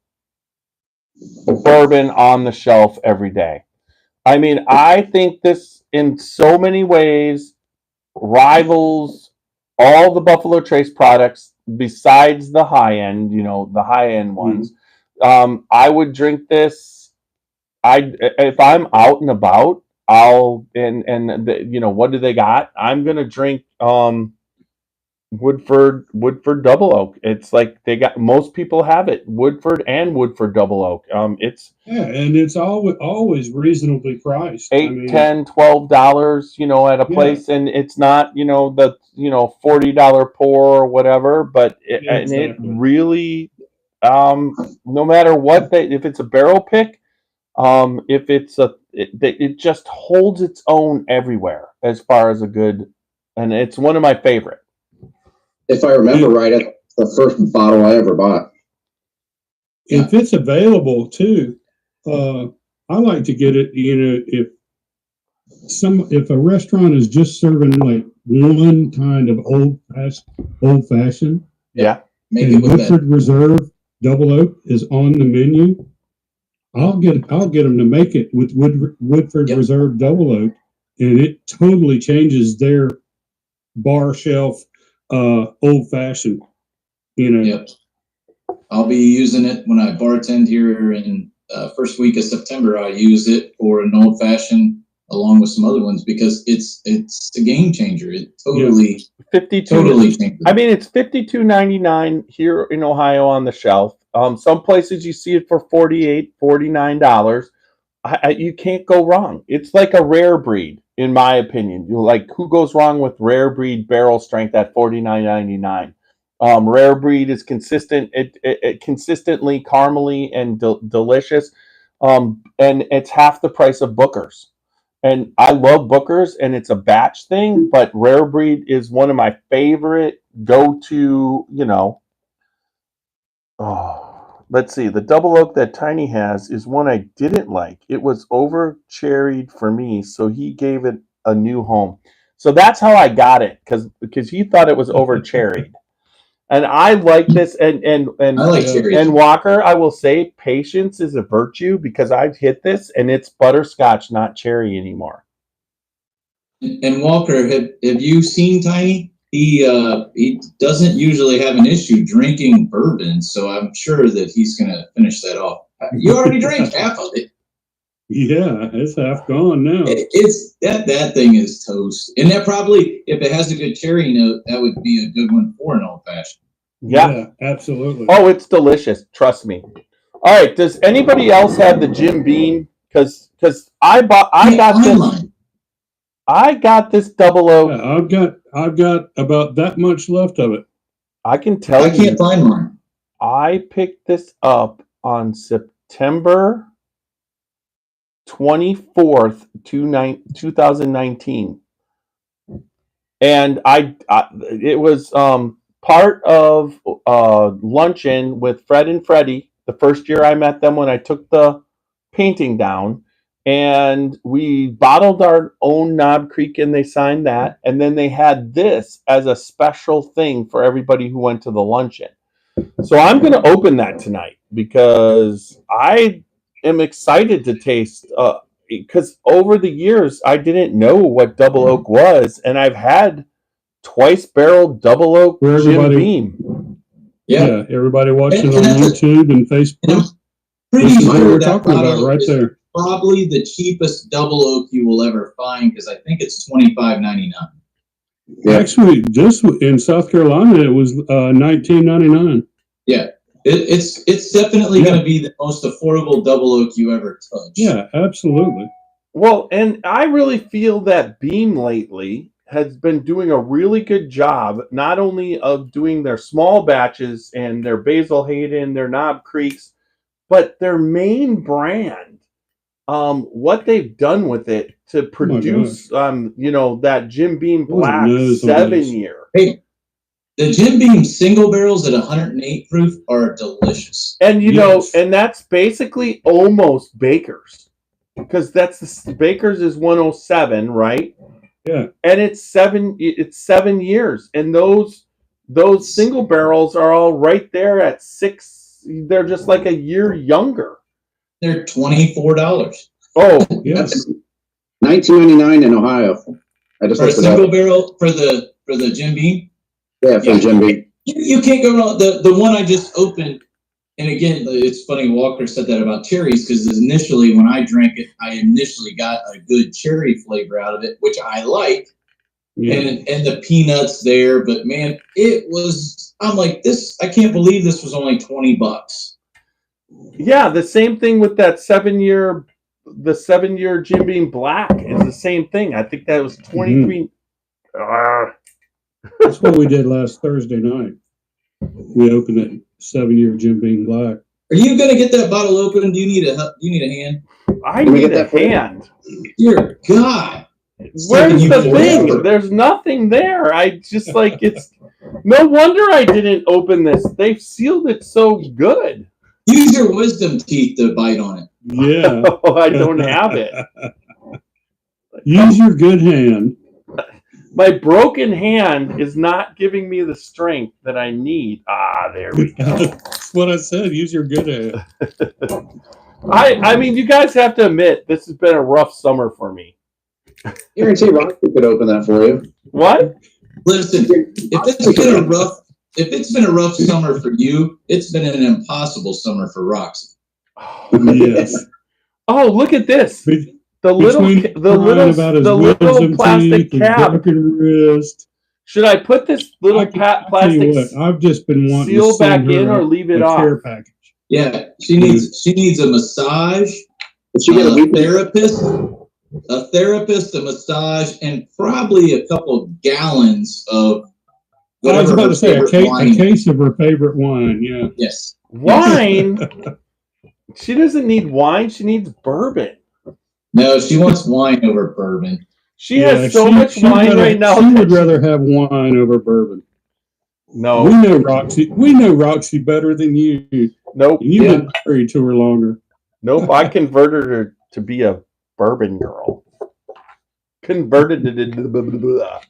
bourbon on the shelf every day. I mean, I think this in so many ways rivals all the Buffalo Trace products besides the high end, the high end ones. I would drink this. If I'm out and about, what do they got? I'm gonna drink Woodford Double Oak. It's like most people have it. Woodford and Woodford Double Oak. And it's always reasonably priced. $8, $10, $12, at a place, and it's not the $40 pour or whatever. But it really, no matter what if it's a barrel pick, if it's it just holds its own everywhere as far as a good, and it's one of my favorite. If I remember right, that's the first bottle I ever bought. If it's available too, I like to get it. If a restaurant is just serving like one kind of old fashioned, and Woodford Reserve Double Oak is on the menu, I'll get them to make it with Woodford Reserve Double Oak, and it totally changes their bar shelf old fashioned. Yep. I'll be using it when I bartend here in first week of September, I use it for an old fashioned along with some other ones because it's a game changer. It totally, 52. Totally changes. I mean, it's $52.99 here in Ohio on the shelf. Some places you see it for $48, $49. You can't go wrong. It's like a rare breed, in my opinion. You're like, who goes wrong with rare breed barrel strength at $49.99? Rare breed is consistent. It consistently caramely and delicious, and it's half the price of Booker's. And I love Booker's, and it's a batch thing, but rare breed is one of my favorite go-to. Let's see. The double oak that Tiny has is one I didn't like. It was over cherried for me, so he gave it a new home. So that's how I got it, because he thought it was over cherried. And I like this, and I like cherries. And Walker, I will say, patience is a virtue, because I've hit this and it's butterscotch, not cherry anymore. And Walker, have you seen Tiny? He doesn't usually have an issue drinking bourbon, so I'm sure that he's going to finish that off. You already drank half of it. Yeah, it's half gone now. It's that thing is toast, and that probably, if it has a good cherry note, that would be a good one for an old fashioned. Yeah, absolutely. Oh, it's delicious. Trust me. All right. Does anybody else have the Jim Beam? Because I got this double oak. Yeah, I've got about that much left of it. I can tell you. I can't find mine. I picked this up on September 24th, 2019. And it was part of luncheon with Fred and Freddie, the first year I met them when I took the painting down. And we bottled our own Knob Creek, and they signed that. And then they had this as a special thing for everybody who went to the luncheon. So I'm going to open that tonight because I am excited to taste, because over the years, I didn't know what double oak was. And I've had twice barreled double oak Jim Beam. Yeah, everybody watching on YouTube and Facebook. Pretty this is what sure we're talking about right there. Probably the cheapest double oak you will ever find, because I think it's $25.99. Yeah. Actually, just in South Carolina, it was $19.99. Yeah, it's definitely going to be the most affordable double oak you ever touch. Yeah, absolutely. Well, and I really feel that Beam lately has been doing a really good job, not only of doing their small batches and their Basil Hayden, their Knob Creeks, but their main brand. What they've done with it to produce, that Jim Beam Black 7-year. Hey, the Jim Beam single barrels at 108 proof are delicious. And and that's basically almost Baker's, because Baker's is 107, right? Yeah. And it's 7 years, and those single barrels are all right there at 6. They're just like a year younger. They're $24. Oh, yes. $19.99 in Ohio. I just for a single barrel for the Jim Beam. Yeah, for the Jim Beam. You can't go wrong. The one I just opened, and again, it's funny. Walker said that about cherries, because initially when I drank it, I initially got a good cherry flavor out of it, which I like. Yeah. And the peanuts there, but man, it was. I'm like, this. I can't believe this was only $20. Yeah, the same thing with that 7-year, the 7-year Jim Beam Black is the same thing. I think that was 23. That's what we did last Thursday night. We opened that 7-year Jim Beam Black. Are you gonna get that bottle open? Do you need a hand? I need a hand. Dear God. Where's the thing? There's nothing there. I just it's no wonder I didn't open this. They've sealed it so good. Use your wisdom teeth to bite on it. Yeah. I don't have it. Use your good hand. My broken hand is not giving me the strength that I need. There we go. That's what I said. Use your good hand. I mean, you guys have to admit, this has been a rough summer for me. Guarantee Rocky could open that for you. What? Listen, if it's been a rough summer for you, it's been an impossible summer for Roxy. Yes. Oh, look at this. Be- The little plastic cap. Broken wrist. Should I put this little plastic I've just been wanting seal to send back in her or leave it a off? care package. Yeah, she needs a massage, She got a therapist, a massage, and probably a couple of gallons of I was whatever about her to say a favorite case of her favorite wine. Yeah. Yes. Wine? She doesn't need wine. She needs bourbon. No, she wants wine over bourbon. She has so much wine right now. She would rather have wine over bourbon. No. We know Roxy. We know Roxy better than you. Nope. You've been married to her longer. Nope. I converted her to be a bourbon girl. Converted it into blah, blah, blah.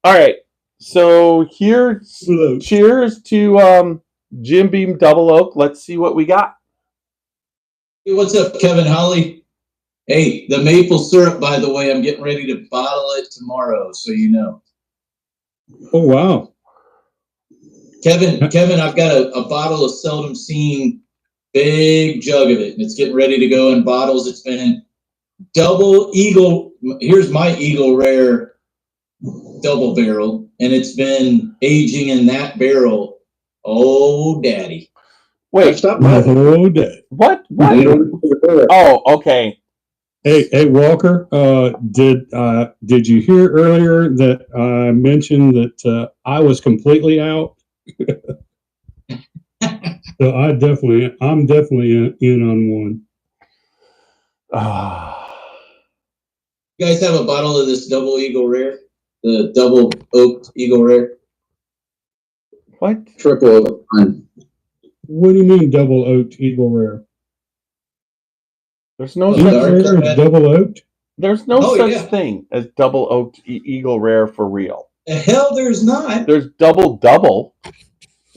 All right. So here's cheers to Jim Beam Double Oak. Let's see what we got. Hey, what's up, Kevin Holly? Hey, the maple syrup, by the way, I'm getting ready to bottle it tomorrow, so you know. Oh, wow. Kevin, I've got a bottle of seldom seen, big jug of it, and it's getting ready to go in bottles. It's been double Eagle. Here's my Eagle Rare double barrel, and it's been aging in that barrel. Oh, daddy. Wait. Stop. Oh, daddy. What? Oh, okay. Hey, Walker. Did you hear earlier that I mentioned that I was completely out? So I'm definitely in on one. You guys have a bottle of this double Eagle Rare, the double oaked Eagle Rare? What? Triple. What do you mean double oaked Eagle Rare? There's no double oaked. There's no such thing as double oaked Eagle Rare for real. The hell, there's not. There's double.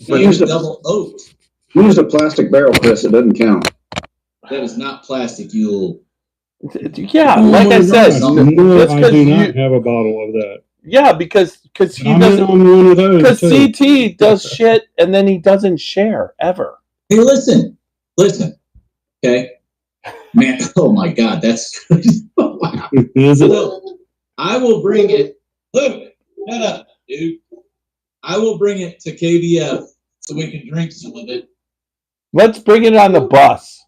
There's double oaked. Use a plastic barrel, Chris. It doesn't count. That is not plastic. You. Yeah, like I said, I do not have a bottle of that. Yeah, because he doesn't. Because CT does shit and then he doesn't share ever. Hey, listen. Okay, man. Oh my God, that's crazy. Wow. Is it? Look, I will bring it. Look, shut up, dude. I will bring it to KBF so we can drink some of it. Let's bring it on the bus.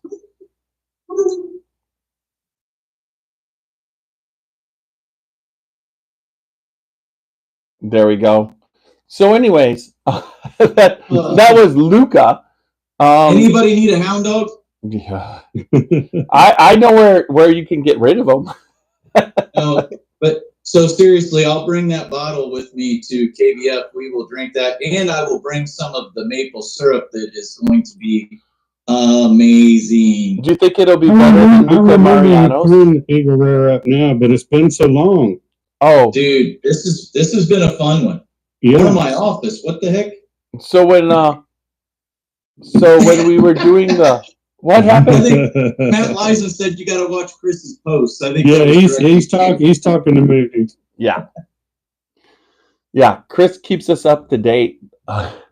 There we go. So, anyways, that was Luca. Anybody need a hound dog? Yeah, I know where you can get rid of them. No, but so seriously, I'll bring that bottle with me to KBF. We will drink that, and I will bring some of the maple syrup that is going to be amazing. Do you think it'll be better than Luca Mariano's? Eagle Rare up now, but it's been so long. Oh, dude, this has been a fun one. Yeah. Out of my office. What the heck? So when we were doing what happened? I think Matt Lyson said you got to watch Chris's posts. I think. Yeah, he's talking to me. Yeah. Chris keeps us up to date.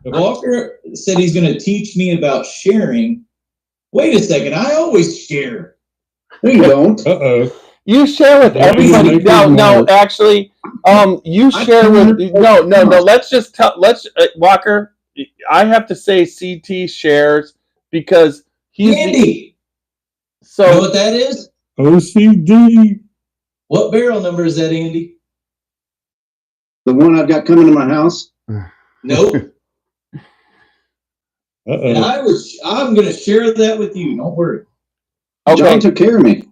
Walker said he's going to teach me about sharing. Wait a second, I always share. No, you don't. Uh-oh. You share with everybody. No, actually, you share with no. Let's Walker. I have to say CT shares because he's Andy. So you know what that is? OCD. What barrel number is that, Andy? The one I've got coming to my house. Nope. I'm going to share that with you. Don't worry. Okay. John took care of me.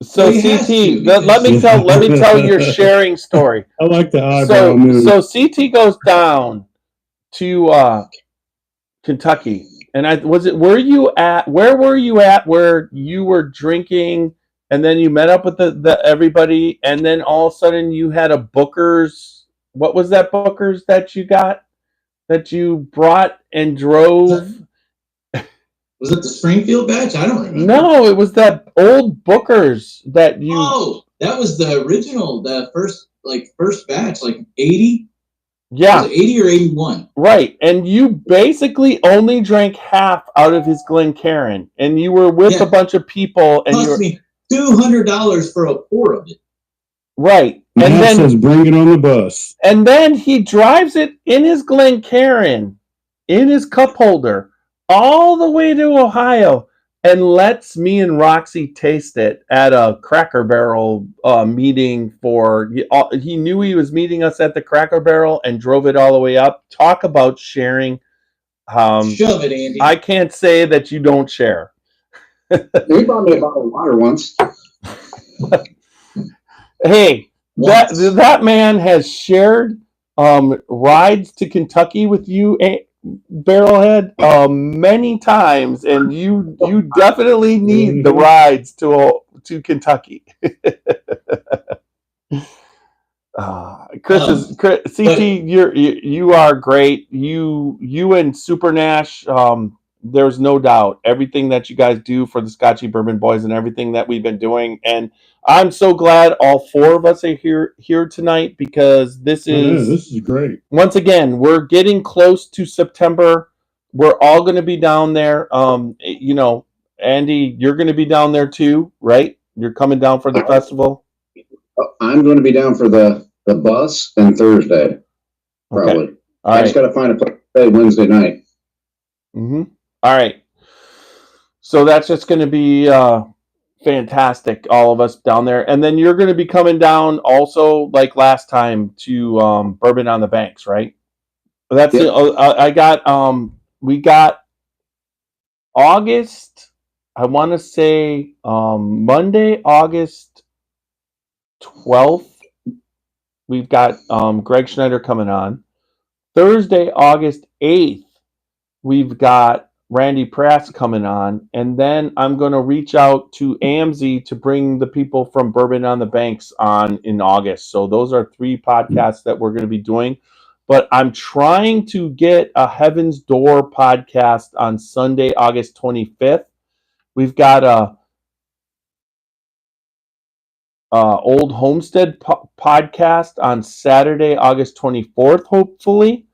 So CT, let me tell your sharing story. I like the eyebrow move. So CT goes down to Kentucky, and where were you at where you were drinking, and then you met up with the everybody, and then all of a sudden you had a Booker's. What was that Booker's that you got that you brought and drove? Was it the Springfield batch? I don't remember. No, it was that old Booker's that you. Oh, that was the original, the first batch, like 80. Yeah. Was it 80 or 81? Right. And you basically only drank half out of his Glencairn. And you were with a bunch of people. And cost me $200 for a pour of it. Right. And then says bring it on the bus. And then he drives it in his Glencairn, in his cup holder, all the way to Ohio, and lets me and Roxy taste it at a Cracker Barrel meeting for. He knew he was meeting us at the Cracker Barrel and drove it all the way up. Talk about sharing. Shove it, Andy. I can't say that you don't share. He bought me a bottle of water once. Hey. That man has shared rides to Kentucky with you, Barrelhead, many times, and you definitely need the rides to Kentucky. CT, you are great. You and Super Nash. There's no doubt everything that you guys do for the Scotchy Bourbon Boys and everything that we've been doing, and I'm so glad all four of us are here tonight, because this is great. Once again, we're getting close to September. We're all going to be down there. Andy, you're going to be down there too, right? You're coming down for the festival. I'm going to be down for the bus and Thursday, probably. Okay. I just got to find a place to stay Wednesday night. Mm-hmm. All right. So that's just going to be fantastic, all of us down there. And then you're going to be coming down also, like last time, to Bourbon on the Banks, right? That's it. We got August, I want to say Monday, August 12th. We've got Greg Schneider coming on. Thursday, August 8th, we've got Randy Prass coming on, and then I'm going to reach out to AMZ to bring the people from Bourbon on the Banks on in August. So those are 3 podcasts that we're going to be doing. But I'm trying to get a Heaven's Door podcast on Sunday, August 25th. We've got a Old Homestead podcast on Saturday, August 24th, hopefully.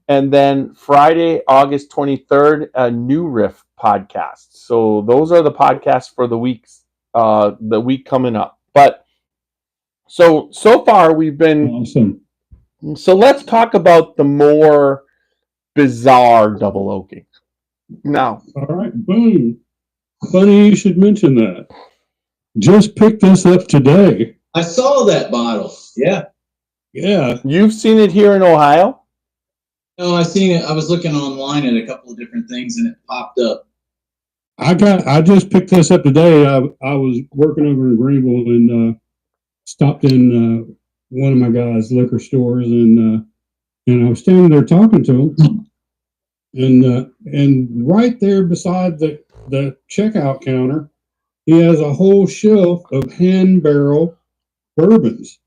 And then Friday, August 23rd, a New Riff podcast. So those are the podcasts for the week coming up. But so far we've been awesome. So let's talk about the more bizarre double oaking. Now. All right, boom. Funny you should mention that. Just picked this up today. I saw that bottle. Yeah. Yeah. You've seen it here in Ohio? No, I seen it. I was looking online at a couple of different things and it popped up. I just picked this up today. I was working over in Greenville and stopped in one of my guys' liquor stores and I was standing there talking to him, and right there beside the checkout counter, he has a whole shelf of hand barrel bourbons.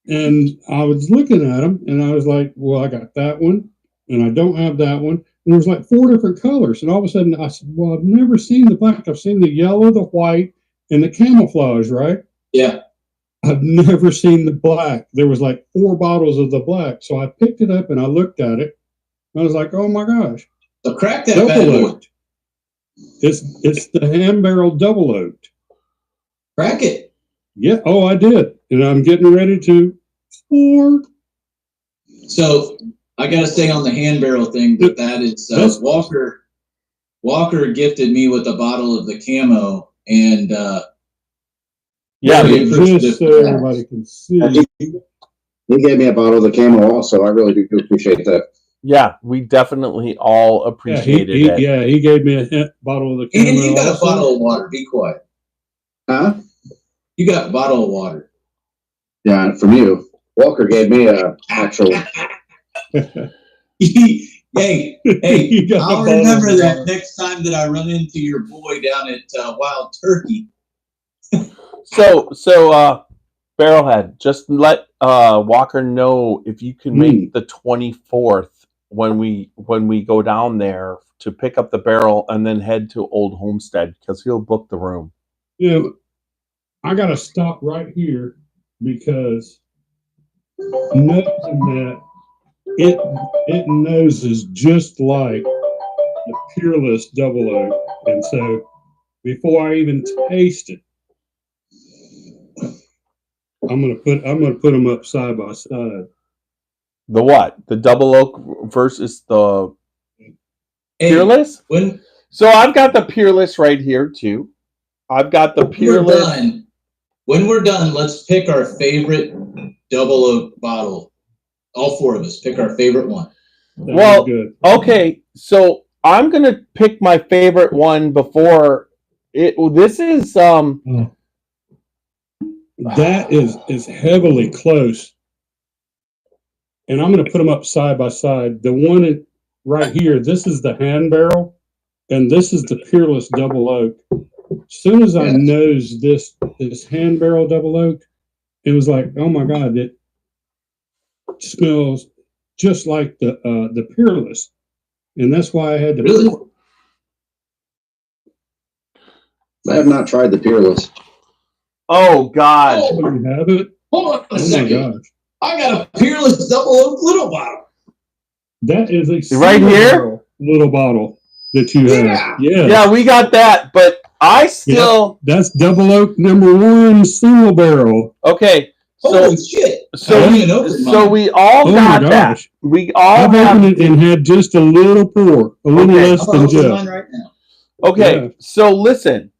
And I was looking at them and I was like, well, I got that one and I don't have that one. And there's like 4 different colors. And all of a sudden I said, well, I've never seen the black. I've seen the yellow, the white, and the camouflage, right? Yeah. I've never seen the black. There was like 4 bottles of the black. So I picked it up and I looked at it. I was like, oh my gosh. So crack that bad boy. It's the hand barrel double oaked. Crack it. Yeah. Oh, I did. And I'm getting ready to pour. So I got to stay on the hand barrel thing, but that is Walker. Walker gifted me with a bottle of the camo, and yeah, just so everybody can see. He gave me a bottle of the camo also. I really do appreciate that. Yeah, we definitely all appreciated it. Yeah, he gave me a bottle of the camo. And you got a bottle of water. Be quiet. Huh? You got a bottle of water. Yeah, from you. Walker gave me a actual. Hey, I'll remember that next time that I run into your boy down at Wild Turkey. So, Barrelhead, just let Walker know if you can make the 24th when we go down there to pick up the barrel and then head to Old Homestead, because he'll book the room. Yeah, I got to stop right here because notes in that it noses just like the Peerless Double Oak, and so before I even taste it, I'm gonna put them up side by side. The what? The Double Oak versus the Peerless? So I've got the Peerless right here too. I've got the Peerless. When we're done, let's pick our favorite Double Oak bottle. All four of us pick our favorite one. Well, okay, so I'm gonna pick my favorite one before it. This is that is heavily close, and I'm gonna put them up side by side. The one right here, this is the hand barrel, and this is the Peerless Double Oak. As soon as I nosed this hand barrel Double Oak, it was like, oh my God, it smells just like the Peerless, and that's why I had to. Really? I have not tried the Peerless. Oh God! Oh, you have it? Hold on a second. My gosh. I got a Peerless Double Oak little bottle. That is a right here little bottle that you have. Yeah, we got that, but I still that's Double Oak #1 single barrel. Okay. Holy shit! So we all got that. We all opened it and had just a little pour, a little less than just. Right now. Okay, so listen,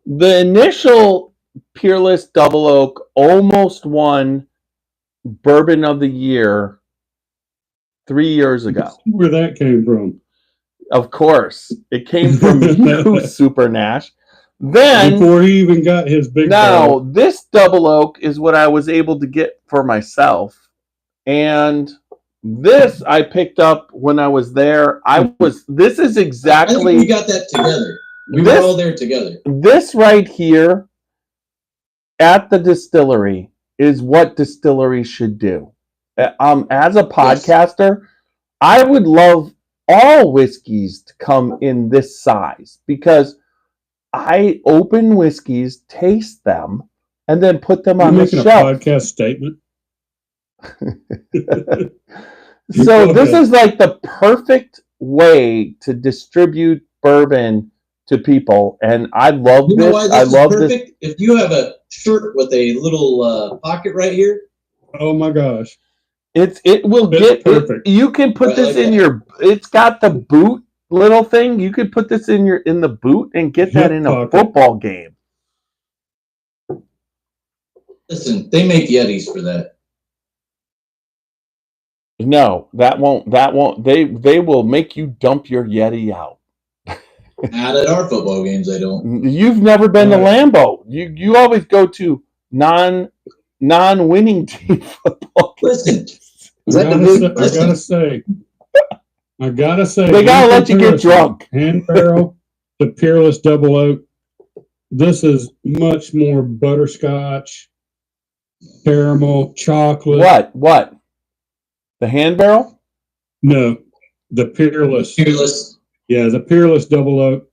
the initial Peerless Double Oak almost won Bourbon of the Year 3 years ago. Where that came from? Of course, it came from you, Super Nash. Then before he even got his big barrel. This Double Oak is what I was able to get for myself, and this I picked up when I was there. This is exactly. I think we got that together. We were all there together. This right here at the distillery is what distilleries should do. As a podcaster, I would love all whiskeys to come in this size because I open whiskeys, taste them, and then put them on the shelf. You're making a podcast statement. So this is like the perfect way to distribute bourbon to people, and I love this. Why this is perfect? If you have a shirt with a little pocket right here. Oh my gosh! It will get perfect. You can put this in your. It's got the boot little thing. You could put this in the boot and get that in a football game. Listen, they make Yetis for that. No, that won't. They will make you dump your Yeti out. Not at our football games, I don't. You've never been to Lambeau. You always go to non-winning team football. Listen, I gotta say, they gotta let you get drunk. Hand barrel, the Peerless Double Oak. This is much more butterscotch, caramel, chocolate. What? The hand barrel? No, the Peerless. Peerless. Yeah, the Peerless Double Oak.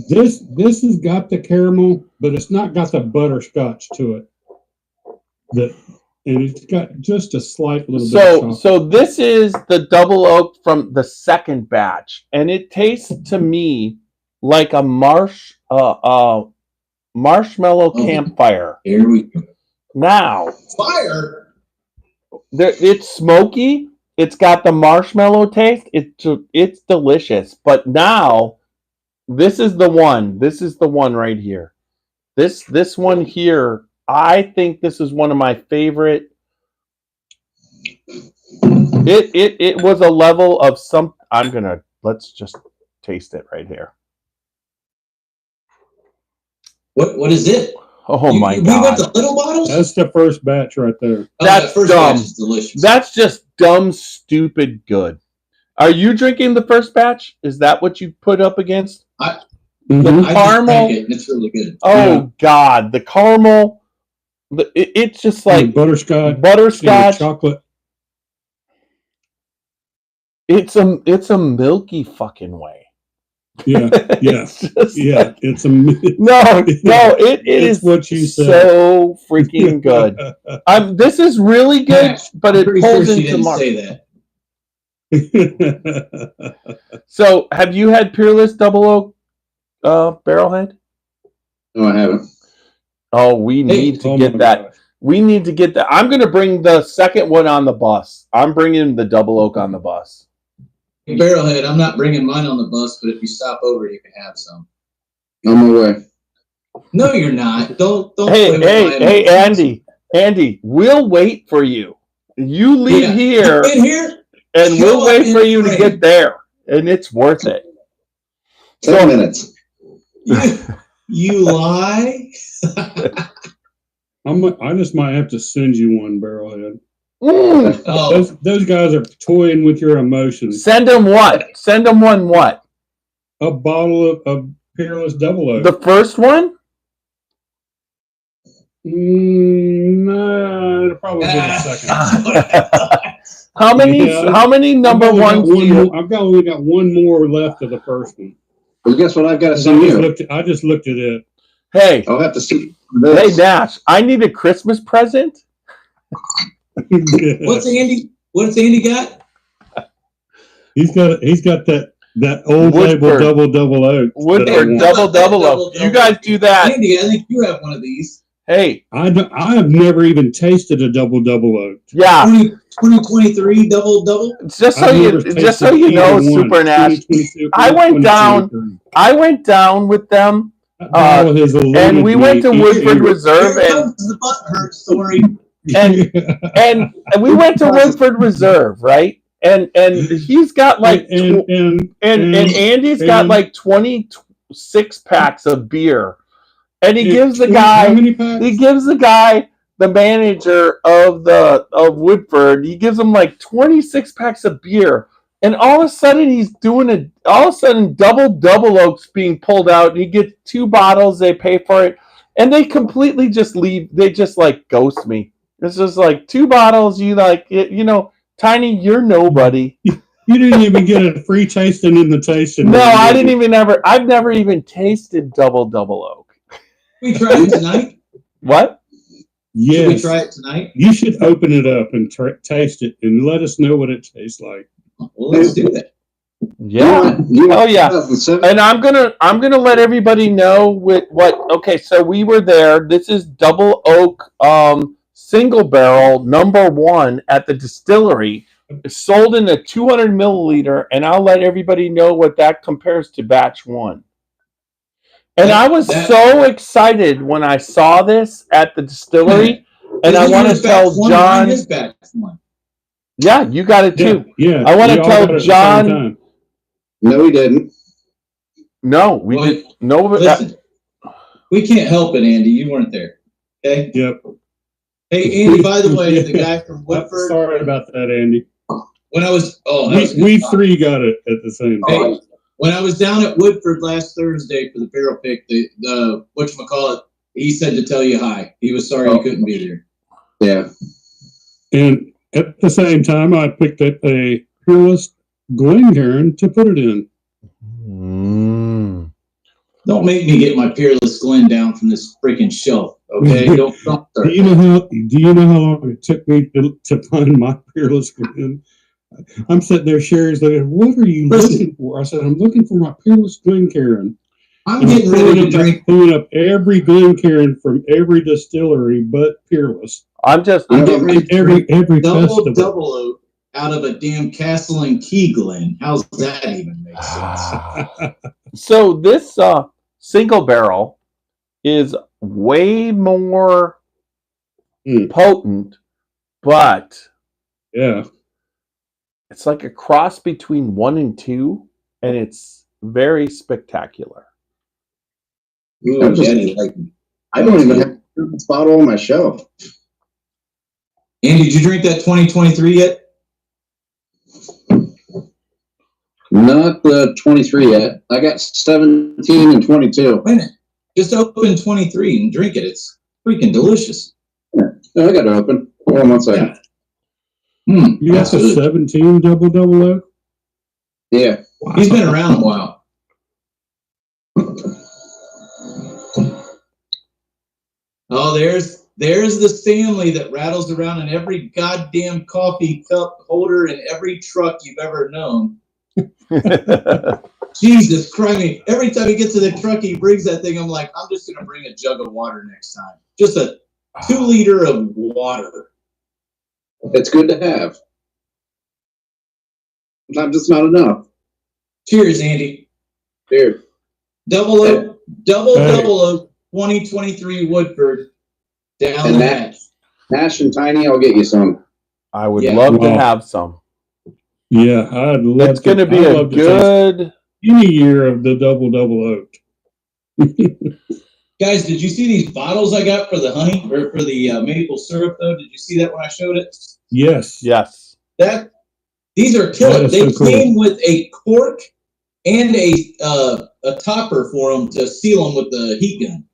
This has got the caramel, but it's not got the butterscotch to it. And it's got just a slight little bit of chocolate. So this is the Double Oak from the second batch, and it tastes to me like a marshmallow campfire. Here we go. Now, fire. It's smoky. It's got the marshmallow taste. It's delicious. But now, this is the one. This is the one right here. This one here. I think this is one of my favorite. It was a level of some. Let's just taste it right here. What is it? Oh my God! We went to little bottles. That's the first batch right there. That's first dumb. Batch is delicious. That's just dumb, stupid good. Are you drinking the first batch? Is that what you put up against? The caramel. It's really good. Oh God, the caramel. It's just like butterscotch, chocolate. It's a milky fucking way. Yeah, it's a it is what you said. So freaking good. This is really good, but it pulls into Mark. Say that. So, have you had Peerless Double Oak barrelhead? No, I haven't. Oh, we need to get that. Gosh. We need to get that. I'm going to bring the second one on the bus. I'm bringing the Double Oak on the bus. Barrelhead, I'm not bringing mine on the bus, but if you stop over, you can have some. On my way. No, you're not. Don't. Hey, Andy, we'll wait for you. You leave here, and we'll wait for you to get there, and it's worth it. 10 minutes. You lie. I just might have to send you one, Barrelhead. Those guys are toying with your emotions. Send them what? Send them one what? A bottle of Peerless Double Oak. The first one? No, it'll probably be the second. How many number ones do you? I've only got one more left of the first one. Well, guess what? I've got to send you. I just looked at it. Hey, I'll have to see. Hey, Nash, I need a Christmas present. What's Andy got? He's got that old label double oak. Woodford double oak. You guys do that. Andy, I think you have one of these. Hey, I have never even tasted a double oak. Yeah, 2023 double. Just so you know, Super Nash. I went down with them. And we went to Woodford Reserve, and the butt hurt story. And we went to Woodford Reserve, right? And he's got like and Andy's got like 26 packs of beer, and he gives the guy the manager of Woodford, he gives him like 26 packs of beer. And all of a sudden, double oaks being pulled out. And he gets 2 bottles. They pay for it, and they completely just leave. They just like ghost me. It's just like 2 bottles. Tiny, you're nobody. You didn't even get a free tasting invitation. No, I didn't even ever. I've never even tasted double oak. We try it tonight. What? Yes. Should we try it tonight? You should open it up and taste it and let us know what it tastes like. Well, let's do that. Yeah. And I'm gonna let everybody know Okay, so we were there. This is Double Oak single barrel #1 at the distillery. It's sold in a 200 milliliter, and I'll let everybody know what that compares to batch 1. And I was so excited when I saw this at the distillery, and I want to tell John. Yeah, you got it too. Yeah. I want to tell John. No, we didn't. No, we didn't. No, listen, we can't help it, Andy. You weren't there. Okay. Yep. Hey, Andy. By the way, the guy from Woodford. Sorry about that, Andy. When I was, we 3 got it at the same time. Hey, when I was down at Woodford last Thursday for the barrel pick, the whatchamacallit, he said to tell you hi. He was sorry he couldn't be there. Yeah. And at the same time, I picked up a Peerless Glencairn to put it in. Don't make me get my Peerless Glen down from this freaking shelf, okay? Don't start. Do you know how long it took me to find my Peerless Glen? I'm sitting there, Sherry's looking, what are you looking for? I said, I'm looking for my Peerless Glencairn. I'm getting ready to drink. Pulling up every Glencairn from every distillery but Peerless. I'm getting ready to every double oak out of a damn Castle and Key Glen. How's that even make sense? So this single barrel is way more potent, but yeah, it's like a cross between 1 and 2, and it's very spectacular. Ooh, I don't even have this bottle on my shelf. Andy, did you drink that 2023 yet? Not the 23 yet. I got 17 and 22. Wait a minute. Just open 23 and drink it. It's freaking delicious. Yeah, I got it open. Hold on one second. You got the 17 double oak? Yeah. Wow. He's been around a while. Oh, there's the Stanley that rattles around in every goddamn coffee cup holder in every truck you've ever known. Jesus Christ. Every time he gets to the truck, he brings that thing. I'm like, I'm just going to bring a jug of water next time. Just a 2 liter of water. It's good to have. Not just not enough. Cheers, Andy. Cheers. Double Oak 2023 Woodford. Down And the hatch. Nash and Tiny, I'll get you some. I would love to have some. Yeah, I'd love. It's going to be a good any year of the double oaked. Guys, did you see these bottles I got for the honey or for the maple syrup? Though, did you see that when I showed it? Yes. These are killer. They came with a cork and a topper for them to seal them with the heat gun.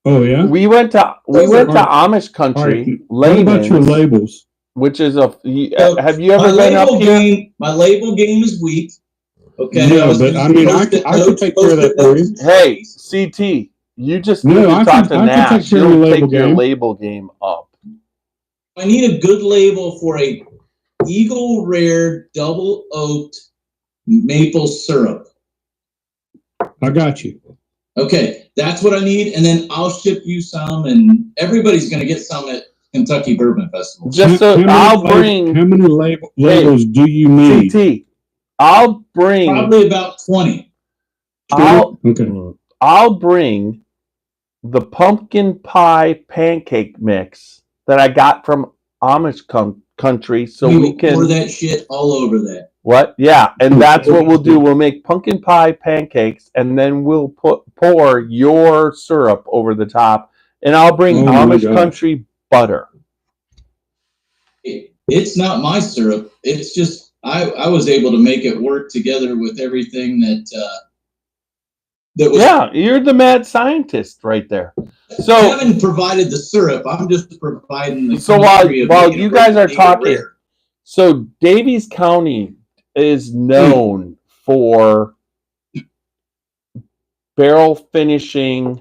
Oh yeah. We went to Amish country. What about your labels? Which is have you ever been up here? My label game is weak. Okay. Yeah, but I mean, I can take care of that for you. Hey, CT, you just need to talk to Nash. He'll take your label game up. I need a good label for a Eagle Rare Double Oaked maple syrup. I got you. Okay, that's what I need, and then I'll ship you some, and everybody's going to get some at Kentucky Bourbon Festival. Just so I'll bring. How many labels do you need? CT, I'll bring probably about 20. I'll bring the pumpkin pie pancake mix that I got from Amish country, so we can pour that shit all over that. What? Yeah, and that's what we'll do. We'll make pumpkin pie pancakes, and then we'll pour your syrup over the top, and I'll bring Amish country butter. It's not my syrup. It's just I was able to make it work together with everything that was. Yeah, you're the mad scientist right there. So Kevin provided the syrup. I'm just providing the. So while you guys are talking, so Davies County is known for barrel finishing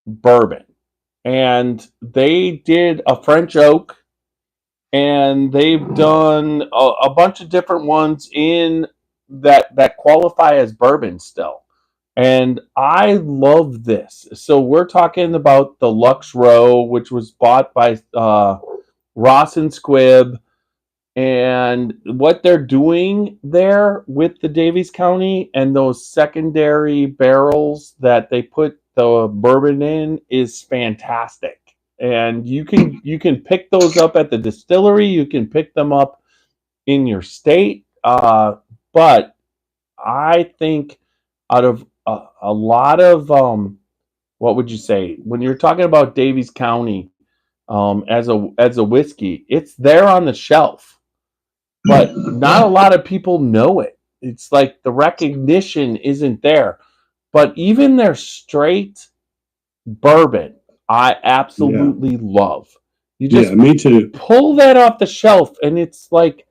bourbon, and they did a French oak, and they've done a bunch of different ones in that qualify as bourbon still. And I love this. So we're talking about the Lux Row, which was bought by Ross and Squibb. And what they're doing there with the Davies County and those secondary barrels that they put the bourbon in is fantastic. And you can pick those up at the distillery. You can pick them up in your state. But I think out of a lot of what would you say when you're talking about Davies County as a whiskey, it's there on the shelf. But not a lot of people know it. It's like the recognition isn't there. But even their straight bourbon, I absolutely love. You just me too. Pull that off the shelf, and it's like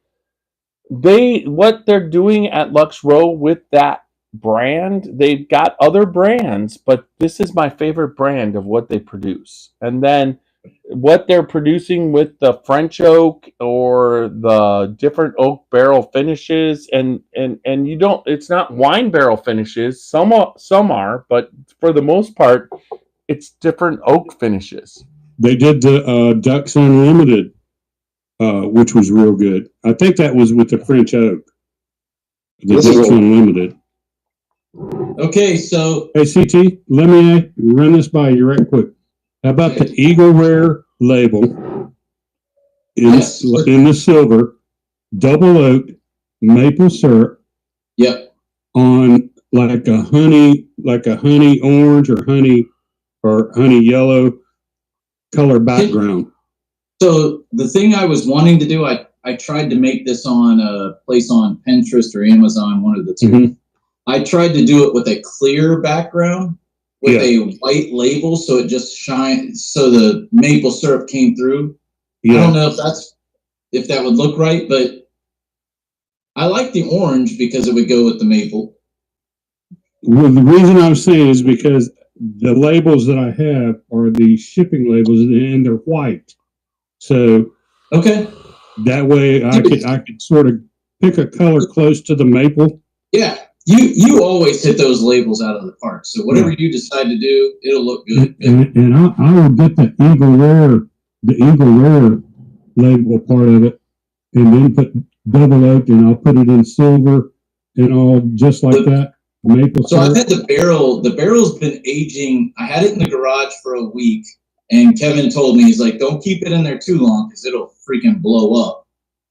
what they're doing at Lux Row with that brand. They've got other brands, but this is my favorite brand of what they produce. And then what they're producing with the French oak or the different oak barrel finishes, and you don't, it's not wine barrel finishes. Some are, but for the most part, it's different oak finishes. They did the Ducks Unlimited, which was real good. I think that was with the French oak. The Ducks Unlimited. Okay, so hey CT, let me run this by you right quick. How about the Eagle Rare label in the silver, double oaked maple syrup? Yep. On like a honey orange or honey yellow color background. So the thing I was wanting to do, I tried to make this on a place on Pinterest or Amazon, one of the two. Mm-hmm. I tried to do it with a clear background. With a white label, so it just shines, so the maple syrup came through. I don't know if that would look right, but I like the orange because it would go with the maple. Well, the reason I'm saying is because the labels that I have are the shipping labels, and they're white. So Okay. that way I could sort of pick a color close to the maple. Yeah. You always hit those labels out of the park. So whatever you decide to do, it'll look good. And I will get the Eagle Rare label part of it, and then put double oaked, and I'll put it in silver and all just like that. Maple so syrup. I've had the barrel. The barrel's been aging. I had it in the garage for a week, and Kevin told me, he's like, don't keep it in there too long because it'll freaking blow up.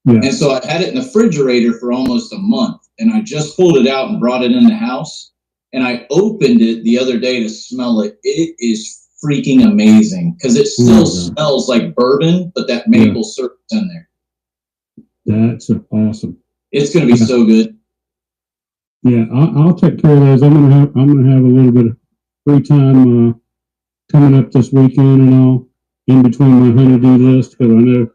Yeah. And so I had it in the refrigerator for almost a month, and I just pulled it out and brought it in the house, and I opened it the other day to smell it. It is freaking amazing because it still smells like bourbon, but that maple syrup's in there. That's awesome. It's going to be so good. Yeah, I'll take care of those. I'm gonna have a little bit of free time coming up this weekend and all in between my honeydew list because I know.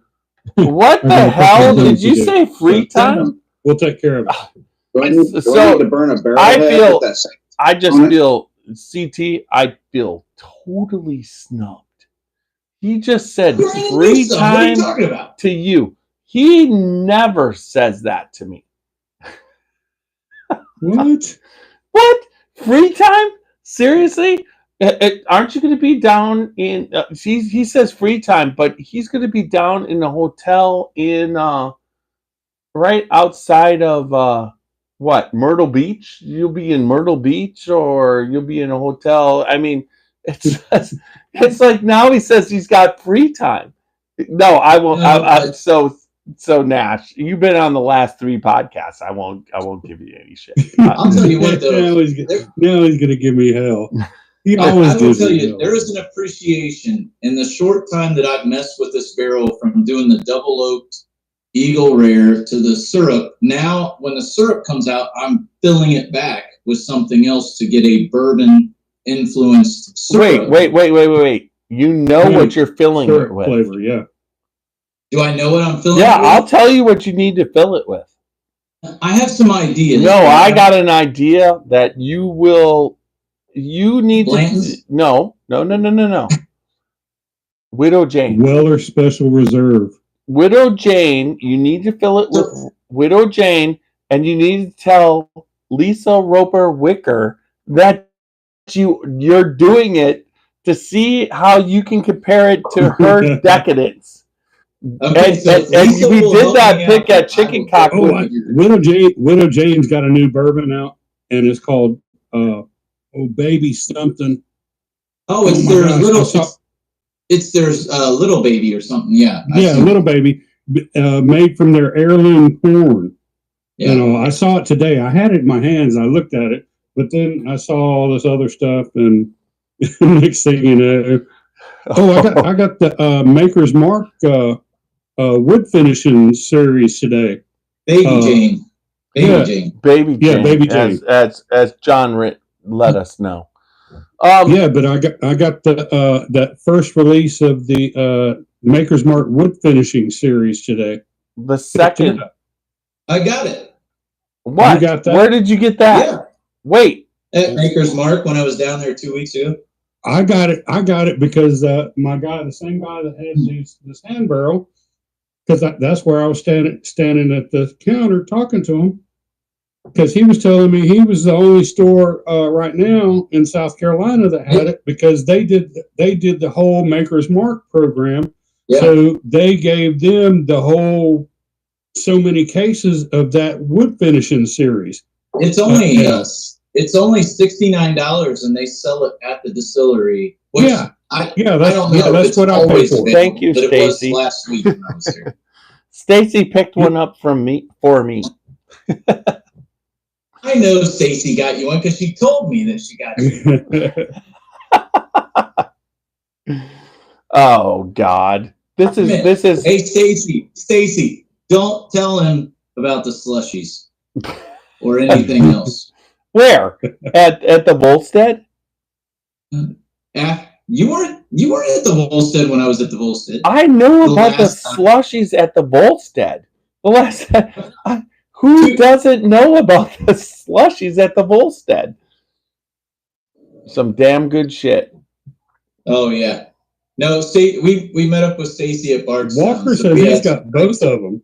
What the hell did you say? Free time? We'll take care of it. Do I need to burn a barrel? I just feel CT. I feel totally snubbed. He just said free time to you. He never says that to me. What? What? Free time? Seriously? Aren't you going to be down in... he says free time, but he's going to be down in a hotel in... right outside of... what? Myrtle Beach? You'll be in Myrtle Beach, or you'll be in a hotel. I mean, it's like now he says he's got free time. No, I won't. So Nash, you've been on the last 3 podcasts. I won't give you any shit. I'll tell you what, though. Now he's gonna give me hell. I will tell you, there is an appreciation in the short time that I've messed with this barrel, from doing the double oaked Eagle Rare to the syrup. Now, when the syrup comes out, I'm filling it back with something else to get a bourbon influenced syrup. Wait. You know what you're filling it with. Flavor, yeah. Do I know what I'm filling it with? Yeah, I'll tell you what you need to fill it with. I have some ideas. No, I got an idea that you need to... No. Widow Jane. Weller Special Reserve. Widow Jane, you need to fill it with Widow Jane, and you need to tell Lisa Roper Wicker that you're doing it to see how you can compare it to her decadence. Okay, and we did that pick at Chicken Cock. Widow Jane's got a new bourbon out, and it's called Baby something. Oh, it's their little. It's their little baby or something. Yeah. Little baby, made from their heirloom corn. Yeah. You know, I saw it today. I had it in my hands. I looked at it, but then I saw all this other stuff, and next thing you know, I got the Maker's Mark wood finishing series today. Baby Jane. Baby Jane. As John let us know. But I got the that first release of the Maker's Mark wood finishing series today. The second. I got it. What? You got that? Where did you get that? Yeah. Wait. At Maker's Mark when I was down there 2 weeks ago. I got it because my guy, the same guy that had this hand barrel, because that's where I was standing at the counter talking to him, because he was telling me he was the only store right now in South Carolina that had it, because they did the whole Maker's Mark program. Yeah. So they gave them the whole so many cases of that wood finishing series. It's only $69, and they sell it at the distillery. I don't know. That's what I paid for. Thank you, Stacy. It was last week when I was here. Stacy picked one up for me. I know Stacy got you one because she told me that she got you. Oh God, this is. Hey, Stacy, don't tell him about the slushies or anything else. Where? At the Volstead? You weren't at the Volstead when I was at the Volstead. I know about the slushies at the Volstead. The last time, who doesn't know about the slushies at the Volstead? Some damn good shit. Oh yeah. No, we met up with Stacy at Bardstown. Walker says he's got both of them.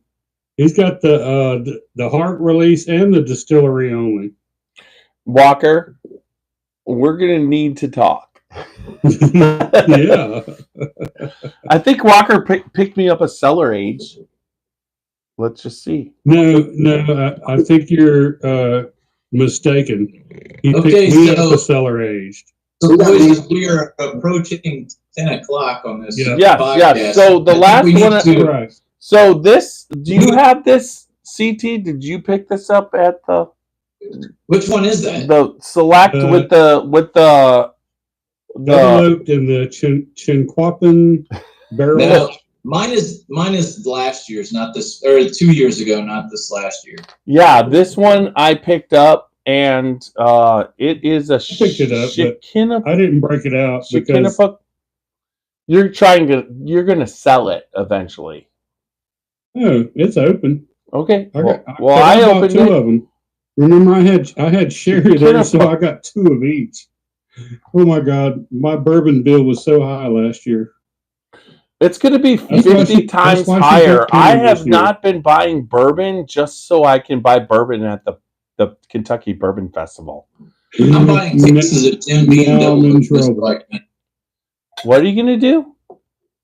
He's got the heart release and the distillery only. Walker, we're gonna need to talk. Yeah. I think Walker picked me up a cellar age. Let's just see. No, I think you're mistaken. He picked me up a cellar aged. So boys, we are approaching 10 o'clock on this podcast. Yes. So the last one. Right. So this, do you have this, CT? Did you pick this up at the? Which one is that? The select with the double oaked and the Chinquapin barrel. No, mine is last year's, not this, or 2 years ago, not this last year. Yeah, this one I picked up, and it is a I didn't break it out because you're gonna sell it eventually. Oh, it's open. Okay. I opened two of them. Remember, I had sherry there, so I got two of each. Oh my God, my bourbon bill was so high last year. It's going to be 50 times higher. I have not been buying bourbon just so I can buy bourbon at the Kentucky Bourbon Festival. I'm buying cases of Jim Beam Double Oaked. What are you going to do?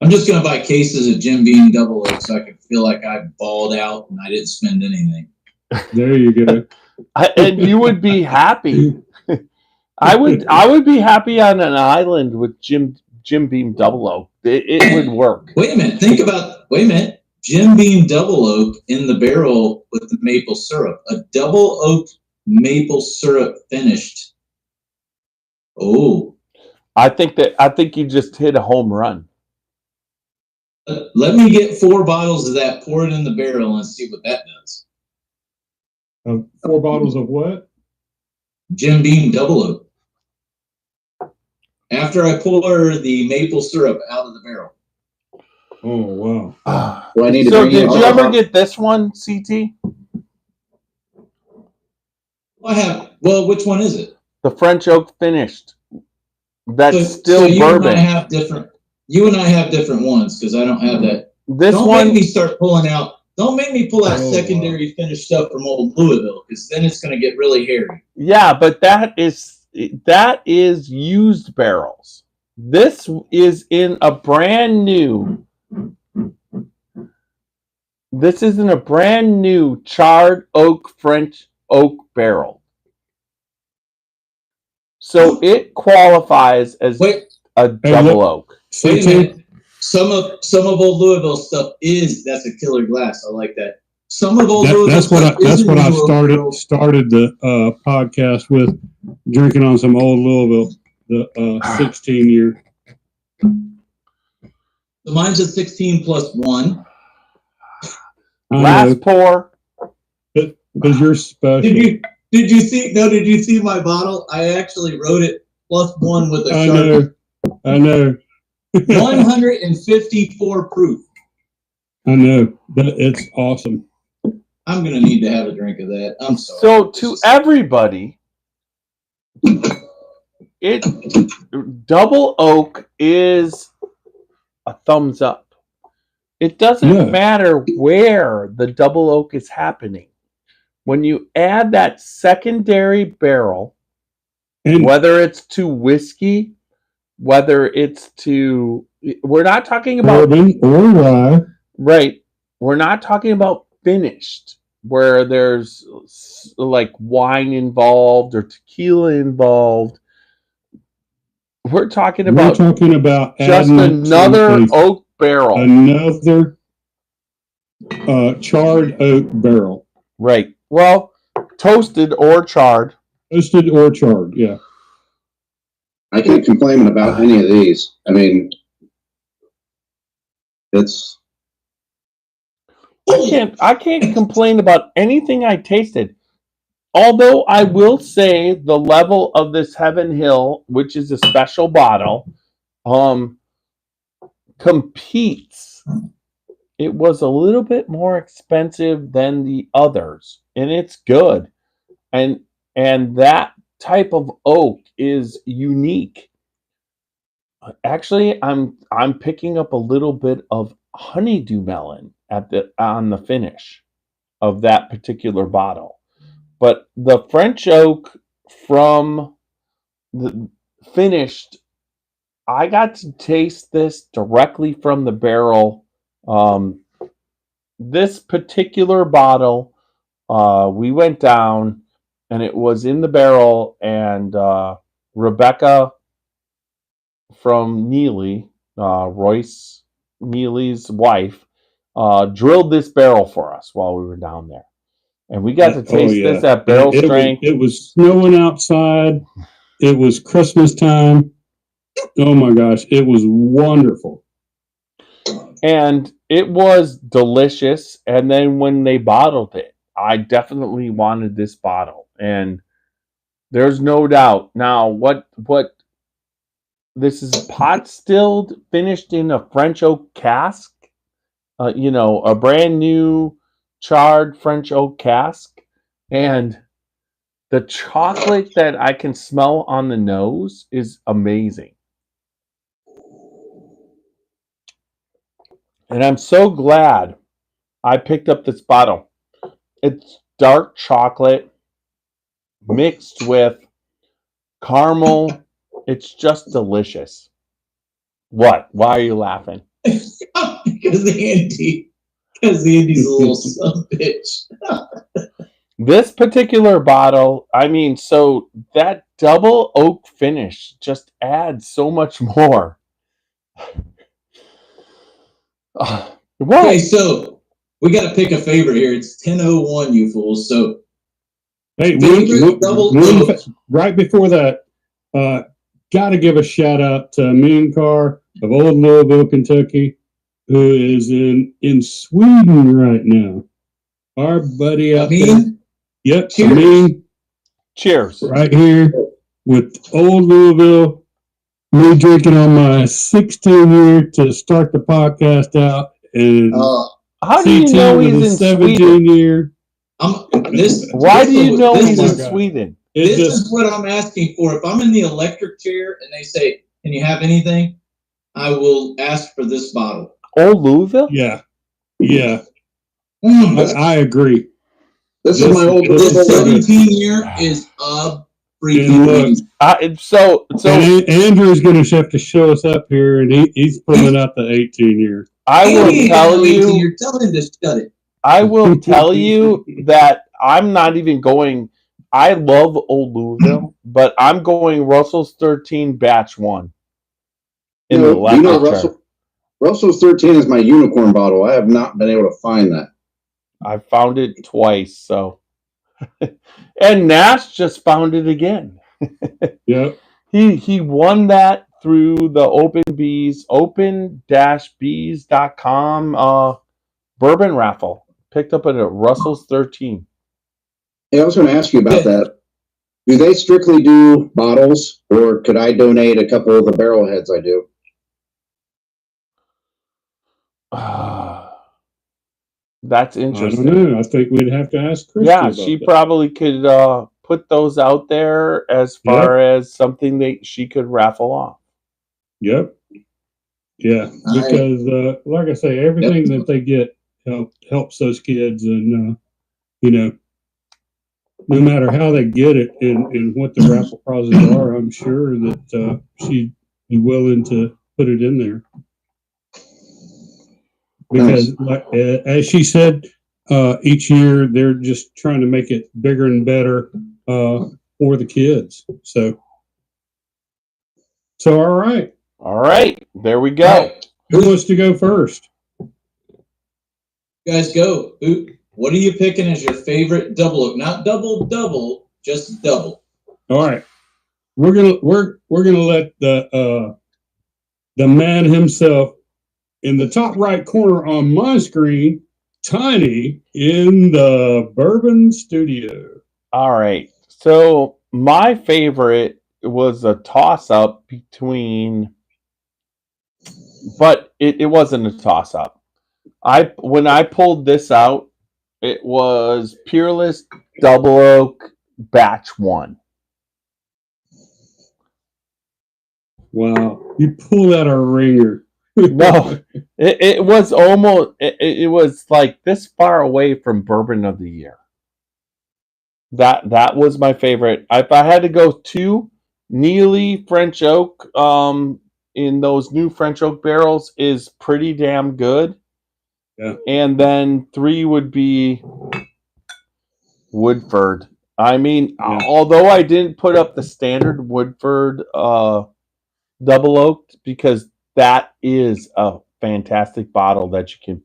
I'm just going to buy cases of Jim Beam Double Oaked so I can feel like I balled out and I didn't spend anything. There you go. And you would be happy. I would be happy on an island with Jim Beam Double Oak. It would work. Wait a minute. Jim Beam Double Oak in the barrel with the maple syrup. A double oaked maple syrup finished. Oh. I think you just hit a home run. Let me get 4 bottles of that, pour it in the barrel, and see what that does. 4 bottles of what? Jim Beam Double Oak. After I pour the maple syrup out of the barrel. Oh wow! Do I need to so did you ever get this one, CT? I have. Well, which one is it? The French oak finished. That's still so you bourbon. And I have different. You and I have different ones because I don't have that. Don't make me start pulling out. Don't make me pull out secondary finished stuff from old Louisville because then it's going to get really hairy. Yeah, but that is used barrels. This is in a brand new. This is in a brand new charred oak French oak barrel. So it qualifies as a double oak. Wait a minute. Some of old Louisville stuff that's a killer glass. I like that. Some of old Louisville that's what I started the podcast with, drinking on some old Louisville, the 16 year. So mine's a 16 plus 1. Last pour. Because you're special. Did you see my bottle? I actually wrote it +1 with a Sharpie. I know. 154 proof. I know. It's awesome. I'm going to need to have a drink of that. I'm sorry. So to everybody, double oak is a thumbs up. It doesn't matter where the double oak is happening. When you add that secondary barrel, whether it's to whiskey, whether it's to, we're not talking about bourbon or rye. Right. We're not talking about finished, where there's like wine involved or tequila involved. We're talking about just another oak barrel. Another charred oak barrel. Right. Well, toasted or charred. Toasted or charred, yeah. I can't complain about any of these. I mean, it's... I can't complain about anything I tasted. Although I will say the level of this Heaven Hill, which is a special bottle, competes. It was a little bit more expensive than the others, and it's good. And that type of oak is unique. Actually, I'm picking up a little bit of honeydew melon on the finish of that particular bottle. But the French oak from the finished, I got to taste this directly from the barrel. This particular bottle, we went down and it was in the barrel, and Rebecca from Neely, Royce Neely's wife, drilled this barrel for us while we were down there. And we got to taste this at barrel strength. It was snowing outside. It was Christmas time. Oh my gosh, it was wonderful. And it was delicious. And then when they bottled it, I definitely wanted this bottle. And there's no doubt. Now, what this is pot stilled, finished in a French oak cask. A brand new charred French oak cask. And the chocolate that I can smell on the nose is amazing. And I'm so glad I picked up this bottle. It's dark chocolate mixed with caramel. It's just delicious. What? Why are you laughing? Because the Andy's a little son bitch. This particular bottle, so that double oak finish just adds so much more. Okay, so we got to pick a favorite here. It's 10:01, you fools. So, hey, right before that, got to give a shout out to Mean Car of Old Louisville, Kentucky, who is in Sweden right now. Our buddy out there. Yep. Cheers. Cheers. Right here with Old Louisville. Me drinking on my 16 year to start the podcast out, and how do you know he's in Sweden? Year. Why do you know he's in Sweden? This is what I'm asking for. If I'm in the electric chair and they say, "Can you have anything?" I will ask for this bottle. Old Louisville? Yeah. I agree. This is my old Louisville. 17 year is a freaking. So Andrew's going to have to show us up here, and he's pulling out the 18 year. I will tell you. You're telling him to shut it. I will tell you that I'm not even going. I love Old Louisville, but I'm going Russell's 13 Batch 1. Russell's 13 is my unicorn bottle. I have not been able to find that. I found it twice, so. And Nash just found it again. Yep. He won that through the open-bees.com bourbon raffle. Picked up at a Russell's 13. Hey, I was going to ask you about that. Do they strictly do bottles, or could I donate a couple of the barrel heads I do? That's interesting. I don't know. I think we'd have to ask Christy. Yeah, she probably could put those out there as far as something that she could raffle off. Yep. Yeah, because like I say, everything that they get helps those kids, and no matter how they get it and what the raffle prizes are, I'm sure that she'd be willing to put it in there. Because, as she said, each year they're just trying to make it bigger and better for the kids. So all right. All right, there we go. Right. Who wants to go first? You guys go. What are you picking as your favorite double oak? Not double, just double. All right, we're gonna let the man himself in the top right corner on my screen, Tiny, in the Bourbon Studio. All right, so my favorite was a toss-up between, but it wasn't a toss-up. When I pulled this out, it was Peerless Double Oak Batch 1. Wow. You pulled out a ringer. No, it was almost, it was like this far away from bourbon of the year. That was my favorite. If I had to go 2, Neely French Oak, in those new French Oak barrels is pretty damn good. Yeah. And then 3 would be Woodford. I mean, although I didn't put up the standard Woodford double oaked, because that is a fantastic bottle that you can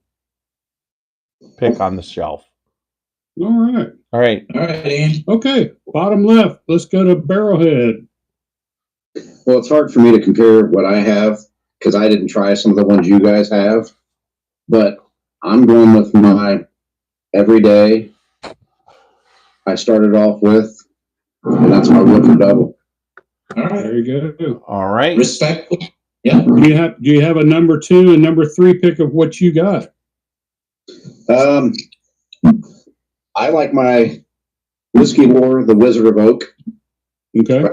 pick on the shelf. All right. All right. All right, Andy. Okay. Bottom left. Let's go to Barrelhead. Well, it's hard for me to compare what I have because I didn't try some of the ones you guys have, but I'm going with my everyday I started off with, and that's my Woodford Double. All right. There you go. All right. Respectful. Yeah. Do you have a number 2 and number 3 pick of what you got? I like my Whiskey War, the Wizard of Oak. Okay.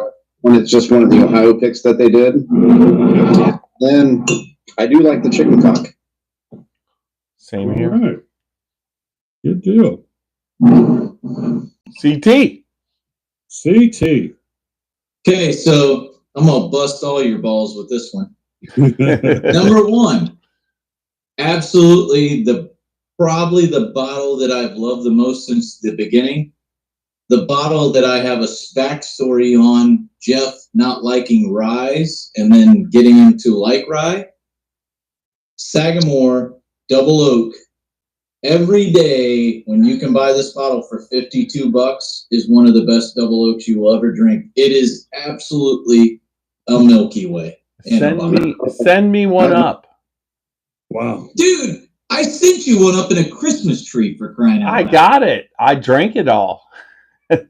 When it's just one of the Ohio picks that they did. Then I do like the chicken cock. Same here. All right. Good deal. CT. Okay, so I'm gonna bust all your balls with this one. Number 1, absolutely probably the bottle that I've loved the most since the beginning. The bottle that I have a backstory on Jeff not liking rye and then getting him to like rye. Sagamore Double Oak. Every day when you can buy this bottle for $52 is one of the best double oaks you will ever drink. It is absolutely a Milky Way. Send me one up. Wow. Dude, I sent you one up in a Christmas tree for crying out loud. I got it. I drank it all.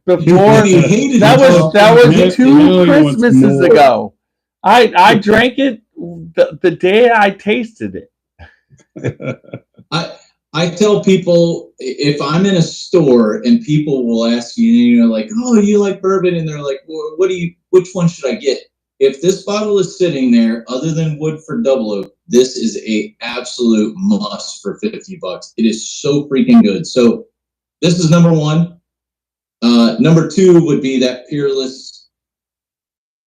Before hated that was 2 Christmases ago. I drank it the day I tasted it. I tell people, if I'm in a store and people will ask you, like, oh, you like bourbon? And they're like, well, which one should I get? If this bottle is sitting there, other than Woodford Double Oak, this is a absolute must for $50. It is so freaking good. So this is number 1. Number 2 would be that Peerless.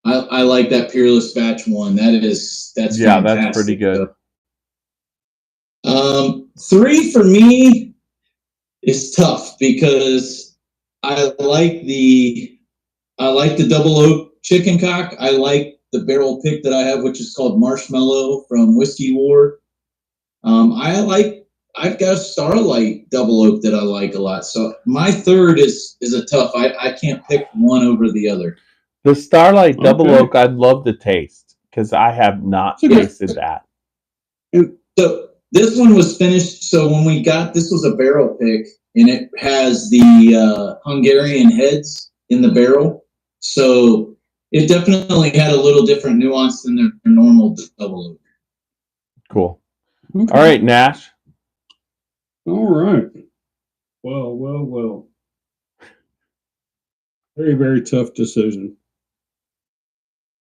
I like that Peerless batch 1. That's fantastic. That's pretty good. 3 for me is tough because I like the Double Oak chicken cock. I like the barrel pick that I have, which is called Marshmallow from Whiskey War. I've got a Starlight Double Oak that I like a lot. So my 3rd is a tough. I can't pick one over the other. The Starlight Double Oak, I'd love to taste because I have not tasted that. So this one was finished. So when we got this was a barrel pick, and it has the Hungarian heads in the barrel. So it definitely had a little different nuance than their normal Double Oak. Cool. Okay. All right, Nash. All right. Well. Very, very tough decision.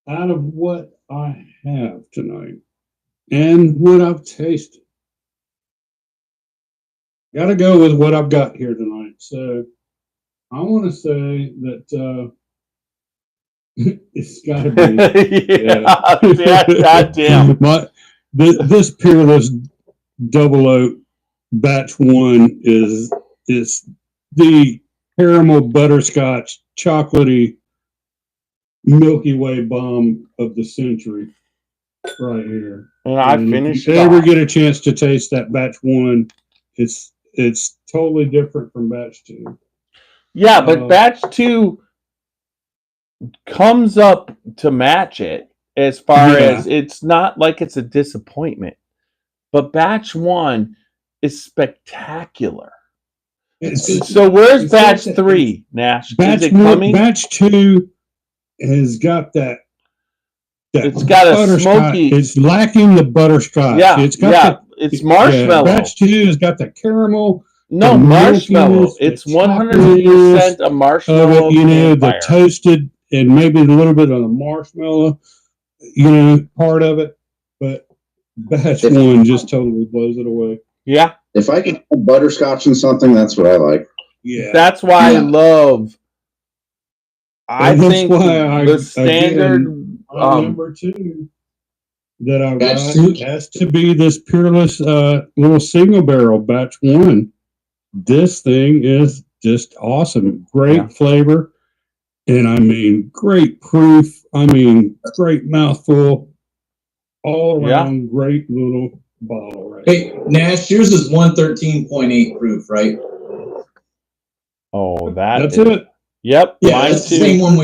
Out of what I have tonight and what I've tasted, got to go with what I've got here tonight. So I want to say that it's got to be. Goddamn. This Peerless Double Oak batch 1 is the caramel butterscotch chocolatey Milky Way bomb of the century right here. And I finished. If you ever get a chance to taste that batch 1, it's totally different from batch 2. Yeah, but batch 2 comes up to match it as far as it's not like it's a disappointment. But batch 1 is spectacular. So where's batch 3, Nash? Batch is it coming? Batch 2 has got that it's got a smoky. It's lacking the butterscotch. Yeah, it's marshmallow. Batch 2 has got the caramel. No, marshmallow. It's 100% a marshmallow. The toasted and maybe a little bit of the marshmallow. part of it, but batch one just totally blows it away. Yeah. If I can put butterscotch in something, that's what I like. Yeah. That's why I love. I think the standard number two that I've got has to be this Peerless little single barrel batch one. This thing is just awesome. Great flavor. And I mean, great proof. I mean, great mouthful. All around great little bottle, right? Hey, Nash, yours is 113.8 proof, right? Oh, that's it. Yep. Yeah, that's the same one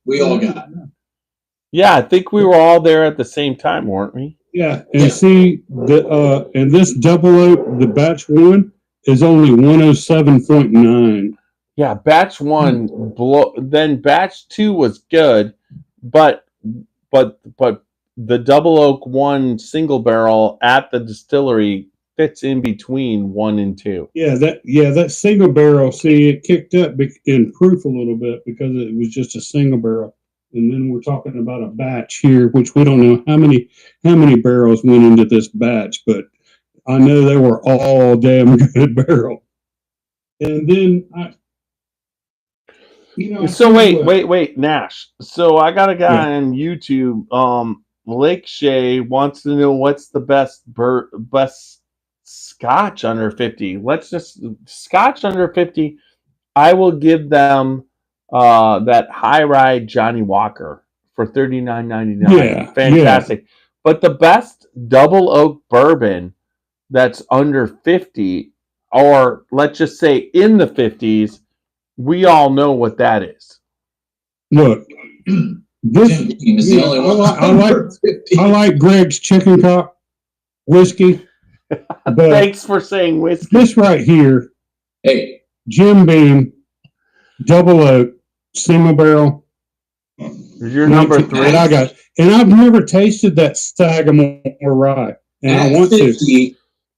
we all got. Yeah, I think we were all there at the same time, weren't we? Yeah, and see and this double oak, the batch one is only 107.9. Yeah, batch one then batch two was good, but the double oak one single barrel at the distillery fits in between 1 and 2. Yeah, that single barrel, see, it kicked up in proof a little bit because it was just a single barrel. And then we're talking about a batch here, which we don't know how many barrels went into this batch, but I know they were all damn good barrel. And then so wait, Nash. So I got a guy on YouTube, Lake Shea wants to know what's the best Scotch under 50. Let's just Scotch under 50. I will give them that High Ride Johnny Walker for $39.99. Yeah, fantastic. Yeah. But the best double oak bourbon that's under 50, or let's just say in the 50s, we all know what that is. Look, this is the only one. I like Greg's Chicken Cock whiskey. Thanks for saying whiskey. This right here, hey, Jim Beam, double oak, single barrel. Your number 3. And I got, and I've never tasted that Sagamore rye, and I want 50, to.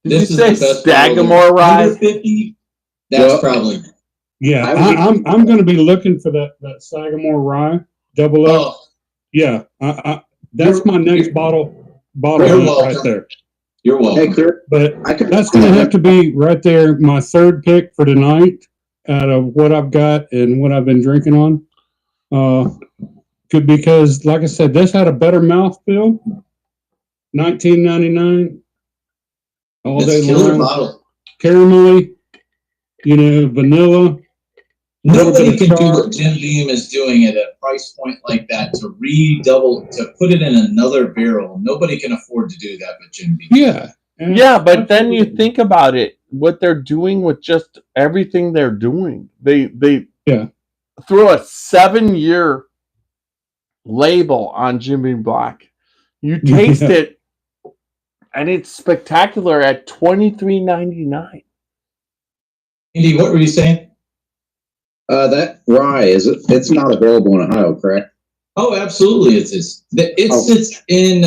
Did you say Sagamore rye? Under 50, that's probably. Yeah, I'm going to be looking for that Sagamore rye double oak. Yeah, that's my next bottle right there. You're welcome. Hey, but that's going to have to be right there, my third pick for tonight out of what I've got and what I've been drinking on. Because, like I said, this had a better mouthfeel. $19.99 all day long. Bottle. Caramelly, vanilla. Nobody can do what Jim Beam is doing at a price point like that to put it in another barrel. Nobody can afford to do that but Jim Beam. Yeah. Yeah, but then you think about it, what they're doing with just everything they're doing. They throw a 7-year label on Jim Beam Black. You taste it, and it's spectacular at $23.99. Indy, what were you saying? That rye it's not available in Ohio, correct? Oh, absolutely, it is. It's in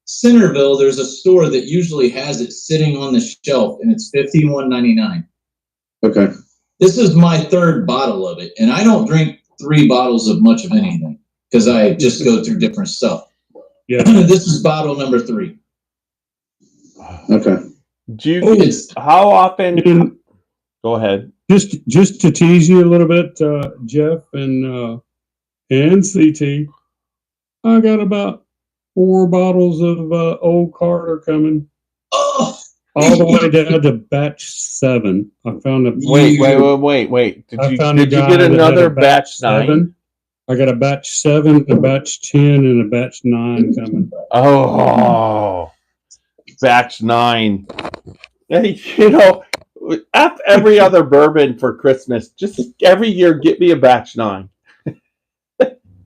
Centerville. There's a store that usually has it sitting on the shelf, and it's $51.99. Okay. This is my third bottle of it, and I don't drink 3 bottles of much of anything because I just go through different stuff. Yeah. This is bottle number 3. Okay. How often? Go ahead. Just to tease you a little bit, Jeff and CT, I got about 4 bottles of Old Carter coming. Oh, all the way down to batch 7. I found a wait. Did you get another batch 9? I got a batch 7, a batch 10, and a batch 9 coming. Oh, batch 9. F every other bourbon for Christmas. Just every year, get me a batch 9.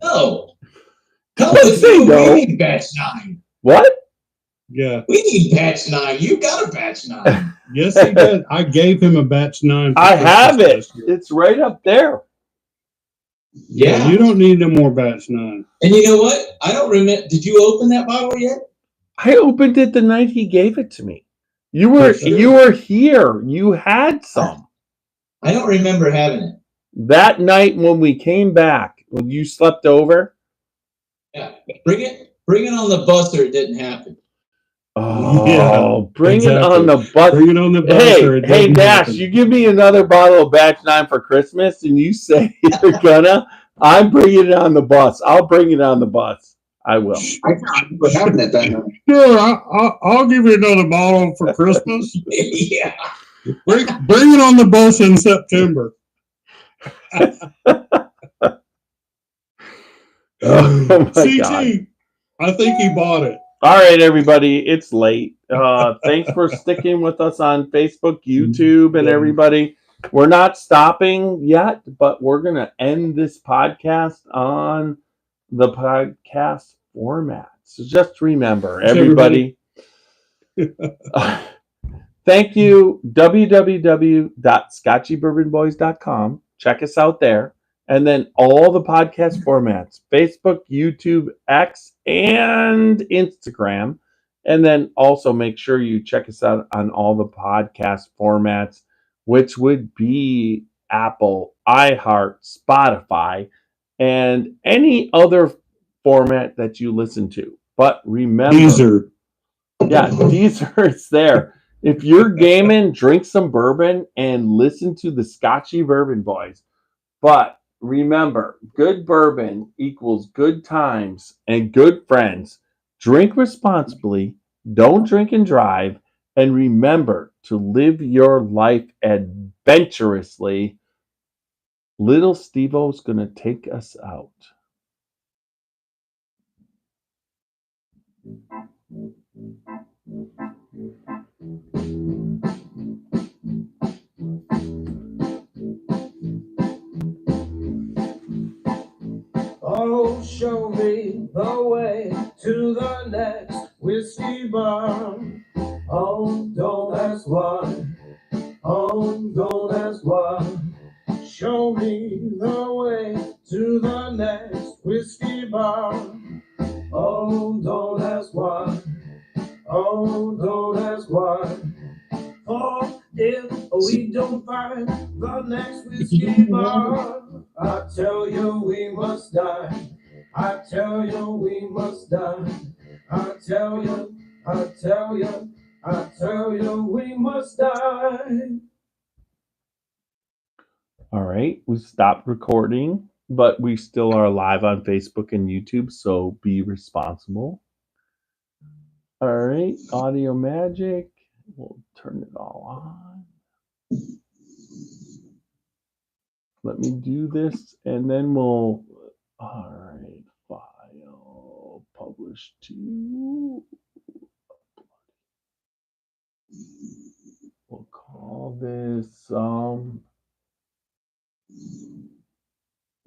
No. We need batch 9. What? Yeah. We need batch 9. You got a batch 9. Yes, he did. I gave him a batch 9. I have it. It's right up there. Yeah. You don't need no more batch 9. And you know what? I don't remember. Did you open that bottle yet? I opened it the night he gave it to me. You were here. You had some. I don't remember having it. That night when we came back, when you slept over. Yeah. Bring it. Bring it on the bus or it didn't happen. Oh, Yeah, bring exactly. it on the bus. Bring it on the bus. Hey, Dash, you give me another bottle of Batch 9 for Christmas and you say you're gonna, I'm bringing it on the bus. I'll bring it on the bus. I will. I can't remember having it that night. Sure, I'll give you another bottle for Christmas. Yeah. Bring it on the bus in September. Oh my CT, God. I think he bought it. All right, everybody, it's late. Thanks for sticking with us on Facebook, YouTube, and everybody. We're not stopping yet, but we're going to end this podcast on the podcast format. So just remember, everybody. Thank you, www.scotchybourbonboys.com. Check us out there. And then all the podcast formats, Facebook, YouTube, X, and Instagram. And then also make sure you check us out on all the podcast formats, which would be Apple, iHeart, Spotify, and any other format that you listen to. But remember, Deezer. Yeah, Deezer is there. If you're gaming, drink some bourbon and listen to the Scotchy Bourbon Boys. But remember, good bourbon equals good times and good friends. Drink responsibly, don't drink and drive, and remember to live your life adventurously. Little Steve-O's going to take us out. Oh, show me the way to the next whiskey bar. Oh, don't ask why. Oh, don't ask why. Show me the way to the next whiskey bar. Oh, don't ask why. Oh, don't ask why. Oh, if we don't find the next whiskey bar, I tell you we must die. I tell you we must die. I tell you we must die. All right, we stopped recording, but we still are live on Facebook and YouTube, so be responsible. All right, audio magic. We'll turn it all on. Let me do this, and then we'll. All right, file, publish to. We'll call this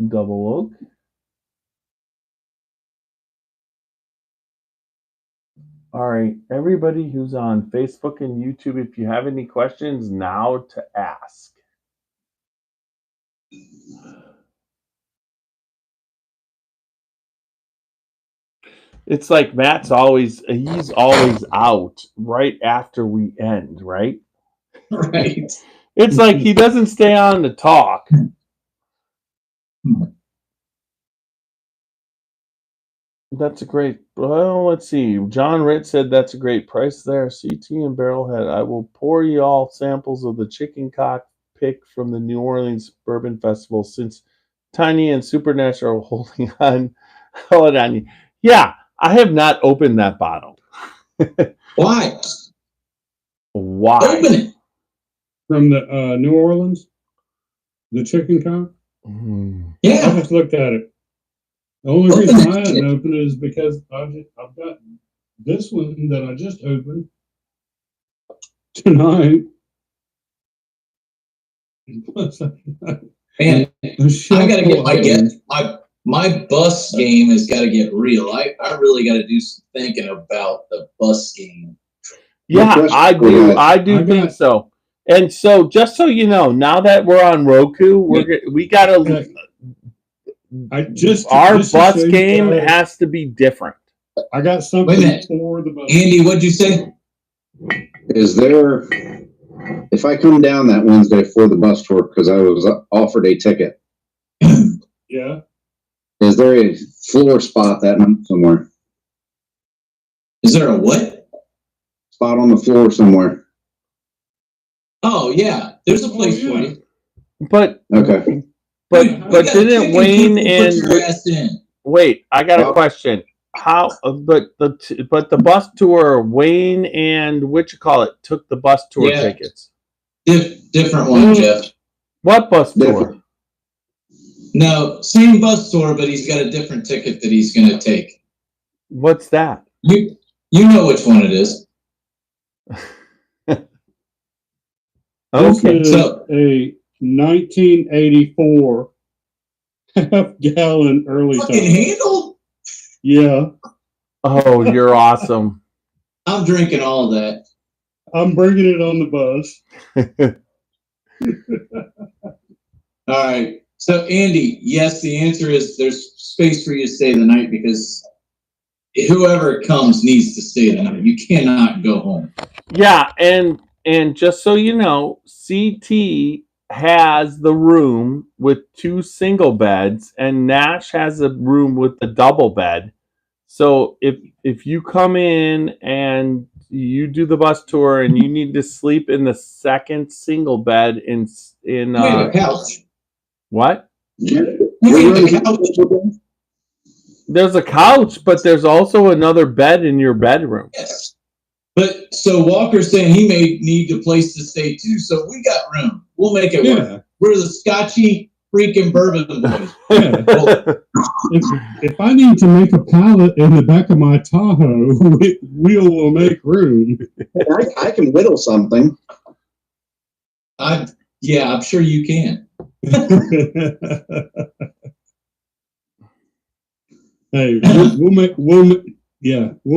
Double Oak. All right, everybody who's on Facebook and YouTube, if you have any questions, now to ask. It's like he's always out right after we end, right? Right. It's like he doesn't stay on to talk. That's a great. Well, let's see. John Ritt said that's a great price there. CT and Barrelhead. I will pour you all samples of the chicken cock pick from the New Orleans Bourbon Festival since Tiny and Supernatural are holding on. Hold on. Yeah, I have not opened that bottle. Why? Why? Open it. From the New Orleans, the chicken cock. Yeah. I just looked at it. The only reason I hadn't opened it is because I've got this one that I just opened tonight. Man, I gotta get my bus game has got to get real. I really got to do some thinking about the bus game. Yeah, I do think so. And so, just so you know, now that we're on Roku, we gotta. Our bus game has to be different. I got something for the bus. Andy, what'd you say? Is there, if I come down that Wednesday for the bus tour, because I was offered a ticket. Yeah. Is there a floor spot that night somewhere? Is there a what? Spot on the floor somewhere. Oh yeah, there's a place for you. But Okay. but didn't Wayne and wait? I got a question. How? But the bus tour, Wayne and what you call it, took the bus tour tickets. Different one, Jeff. What bus tour? No, same bus tour, but he's got a different ticket that he's going to take. What's that? You know which one it is. Okay, so a 1984 half-gallon early time. Handle? Yeah. Oh, you're awesome. I'm drinking all of that. I'm bringing it on the bus. All right. So, Andy, yes, the answer is there's space for you to stay the night because whoever comes needs to stay the night. You cannot go home. Yeah, and just so you know, CT has the room with 2 single beds, and Nash has a room with a double bed. So if you come in and you do the bus tour and you need to sleep in the second single bed in a couch. What? You need a couch. There's a couch, but there's also another bed in your bedroom. Yes. But so Walker's saying he may need a place to stay too, so we got room. We'll make it work. We're the Scotchy freaking Bourbon Boys. If I need to make a pallet in the back of my Tahoe, we'll make room. I can whittle something. I'm sure you can. Hey, we'll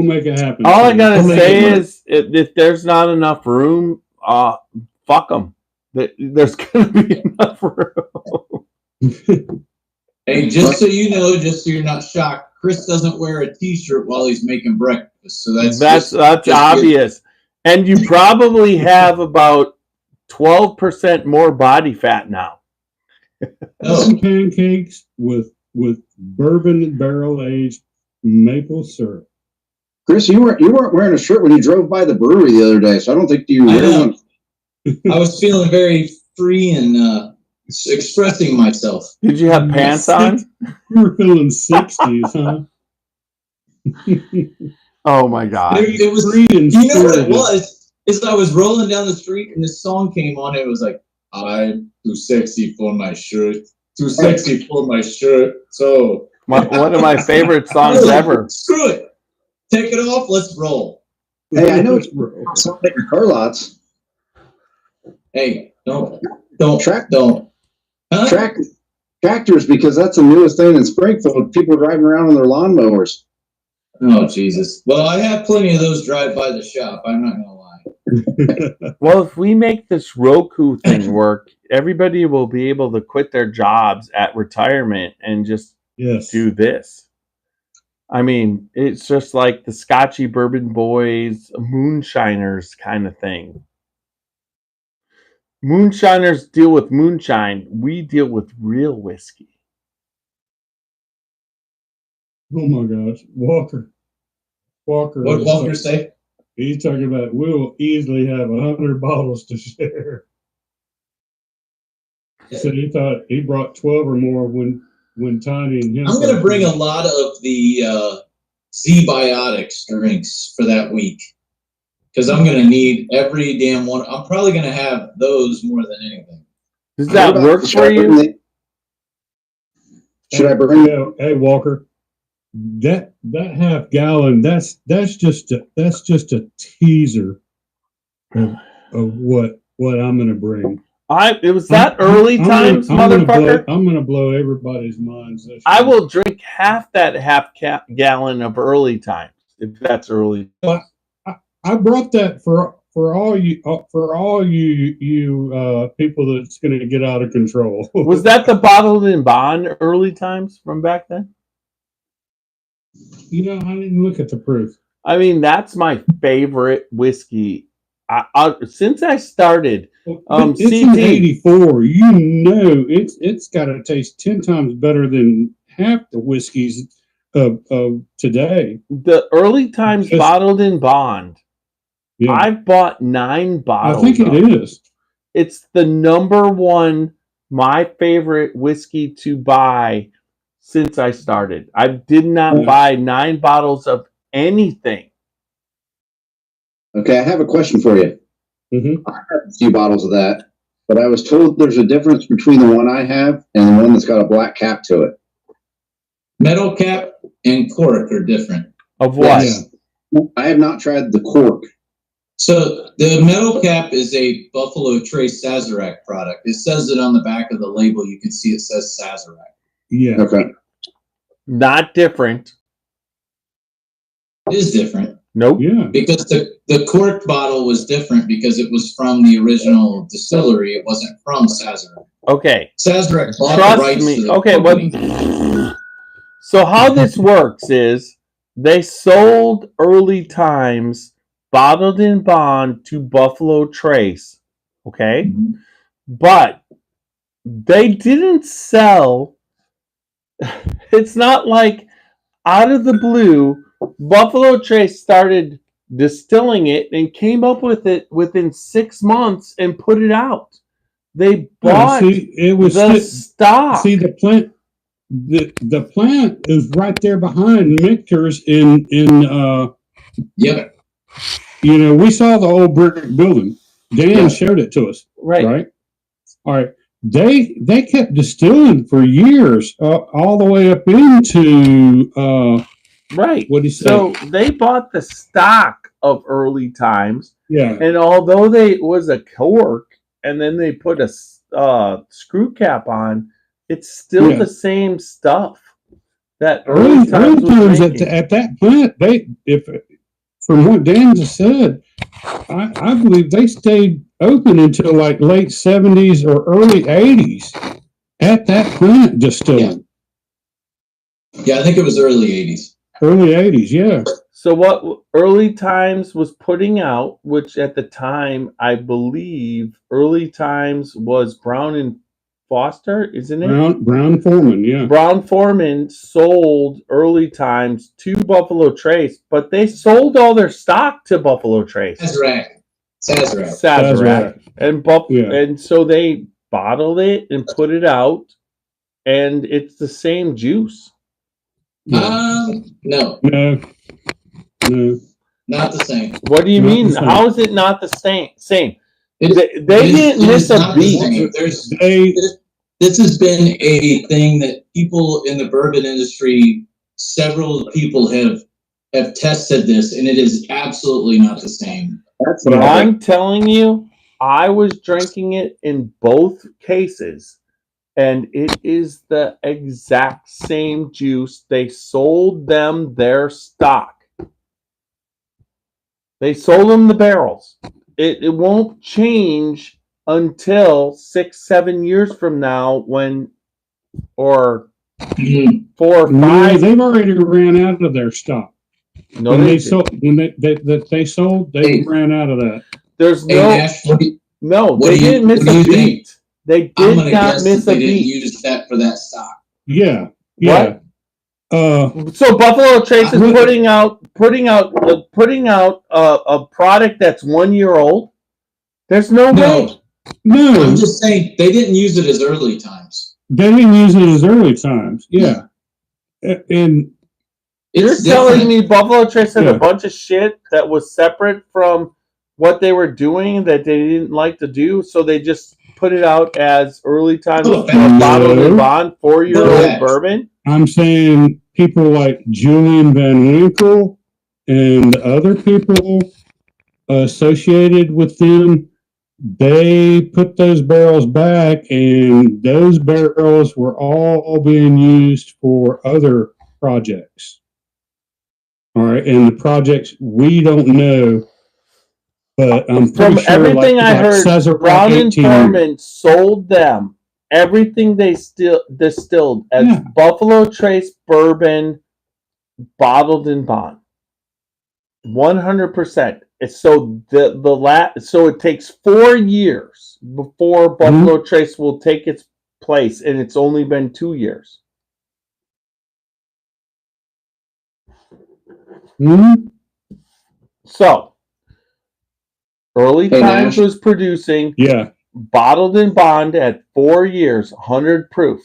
make it happen. All I gotta say is, if there's not enough room, fuck them. There's gonna be enough room. Hey, just so you know, just so you're not shocked, Chris doesn't wear a T-shirt while he's making breakfast, so that's obvious. And you probably have about 12% more body fat now. Some pancakes with bourbon barrel aged maple syrup. Chris, you weren't wearing a shirt when you drove by the brewery the other day, so I don't think you really want. I was feeling very free and expressing myself. Did you have pants on? You were feeling 60s, huh? Oh my God! It was free and you know what it was? Is I was rolling down the street and this song came on. It was like, "I'm too sexy for my shirt, too sexy for my shirt." So one of my favorite songs ever. Screw it, take it off. Let's roll. Hey, I know it's something at your car lots. Hey, don't. Huh? Tractors, because that's the newest thing in Springfield. People driving around on their lawnmowers. Oh, Jesus. Well, I have plenty of those drive by the shop. I'm not going to lie. Well, if we make this Roku thing work, everybody will be able to quit their jobs at retirement and just do this. I mean, it's just like the Scotchy Bourbon Boys, moonshiners kind of thing. Moonshiners deal with moonshine. We deal with real whiskey. Oh my gosh, Walker. What did Walker say? He's talking about we'll easily have 100 bottles to share. He said he thought he brought 12 or more when Tiny and him. I'm going to bring a lot of the Z-Biotics drinks for that week because I'm going to need every damn one. I'm probably going to have those more than anything. Does that work for you? Should I bring? Hey, Walker. That half gallon, that's just a teaser of what I'm gonna bring. It was that early times, motherfucker. I'm gonna blow everybody's minds. I will drink half that gallon of early times if that's early. Well, I brought that for all you people that's gonna get out of control. Was that the bottled in bond early times from back then? You know, I didn't look at the proof. I mean, that's my favorite whiskey. Since I started, it's an 84. You know, it's got to taste 10 times better than half the whiskeys of today. The early times bottled in bond. Yeah. I've bought 9 bottles. I think it is. It's the number one, my favorite whiskey to buy since I started. I did not buy 9 bottles of anything. Okay, I have a question for you. I have a few bottles of that, but I was told there's a difference between the one I have and the one that's got a black cap to it. Metal cap and cork are different. Of what? Yes. I have not tried the cork. So the metal cap is a Buffalo Trace Sazerac product. It says it on the back of the label. You can see it says Sazerac. Yeah. Okay. Not different. It is different. Nope. Yeah. Because the cork bottle was different because it was from the original distillery. It wasn't from Sazerac. Okay. Sazerac bought Trust the rights me. to the Okay. company. So how this works is they sold early times bottled in bond to Buffalo Trace. Okay. But they didn't sell. It's not like out of the blue, Buffalo Trace started distilling it and came up with it within 6 months and put it out. They bought the stock. See, the plant, the plant is right there behind Michter's in Yep. You know, we saw the old brick building. Dan showed it to us. Right. All right. They kept distilling for years, all the way up into right. What do you say? So they bought the stock of early times. Yeah. And although they was a cork and then they put a screw cap on, it's still the same stuff that early times at that plant. From what Dan just said, I believe they stayed open until like late 70s or early 80s at that plant distilling. Yeah, I think it was early 80s. Early 80s, yeah. So what early times was putting out, which at the time I believe early times was Brown and Foster, isn't it? Brown Foreman, yeah. Brown Foreman sold early times to Buffalo Trace, but they sold all their stock to Buffalo Trace. Sazerac. And so they bottled it and put it out, and it's the same juice. No. No. Not the same. What do you mean? How is it not the same? They didn't miss a beat. This has been a thing that people in the bourbon industry, several people have tested this, and it is absolutely not the same. That's what I'm telling you, I was drinking it in both cases, and it is the exact same juice. They sold them their stock. They sold them the barrels. It won't change until 6-7 years from now, or 4 or 5. No, they've already ran out of their stock. No, when they sold, they ran out of that. There's no, they didn't miss a beat. They did not miss a beat. They didn't use that for that stock. Yeah. What? So Buffalo Trace is putting out a product that's 1 year old. There's no way. No, I'm just saying they didn't use it as early times. They didn't use it as early times. Yeah, and you're telling me Buffalo Trace had a bunch of shit that was separate from what they were doing that they didn't like to do, so they just put it out as early times bottled in bond 4-year-old bourbon. I'm saying people like Julian Van Winkle and other people associated with them, they put those barrels back, and those barrels were all being used for other projects. All right, and the projects we don't know, but I'm from sure everything I heard, Brown and Foreman sold them everything they distilled as Buffalo Trace bourbon, bottled in bond, 100%. So so it takes 4 years before Buffalo Trace will take its place, and it's only been 2 years. Mm-hmm. So, Early Hey, Times Nash. was producing Yeah. bottled in bond at 4 years, 100 proof.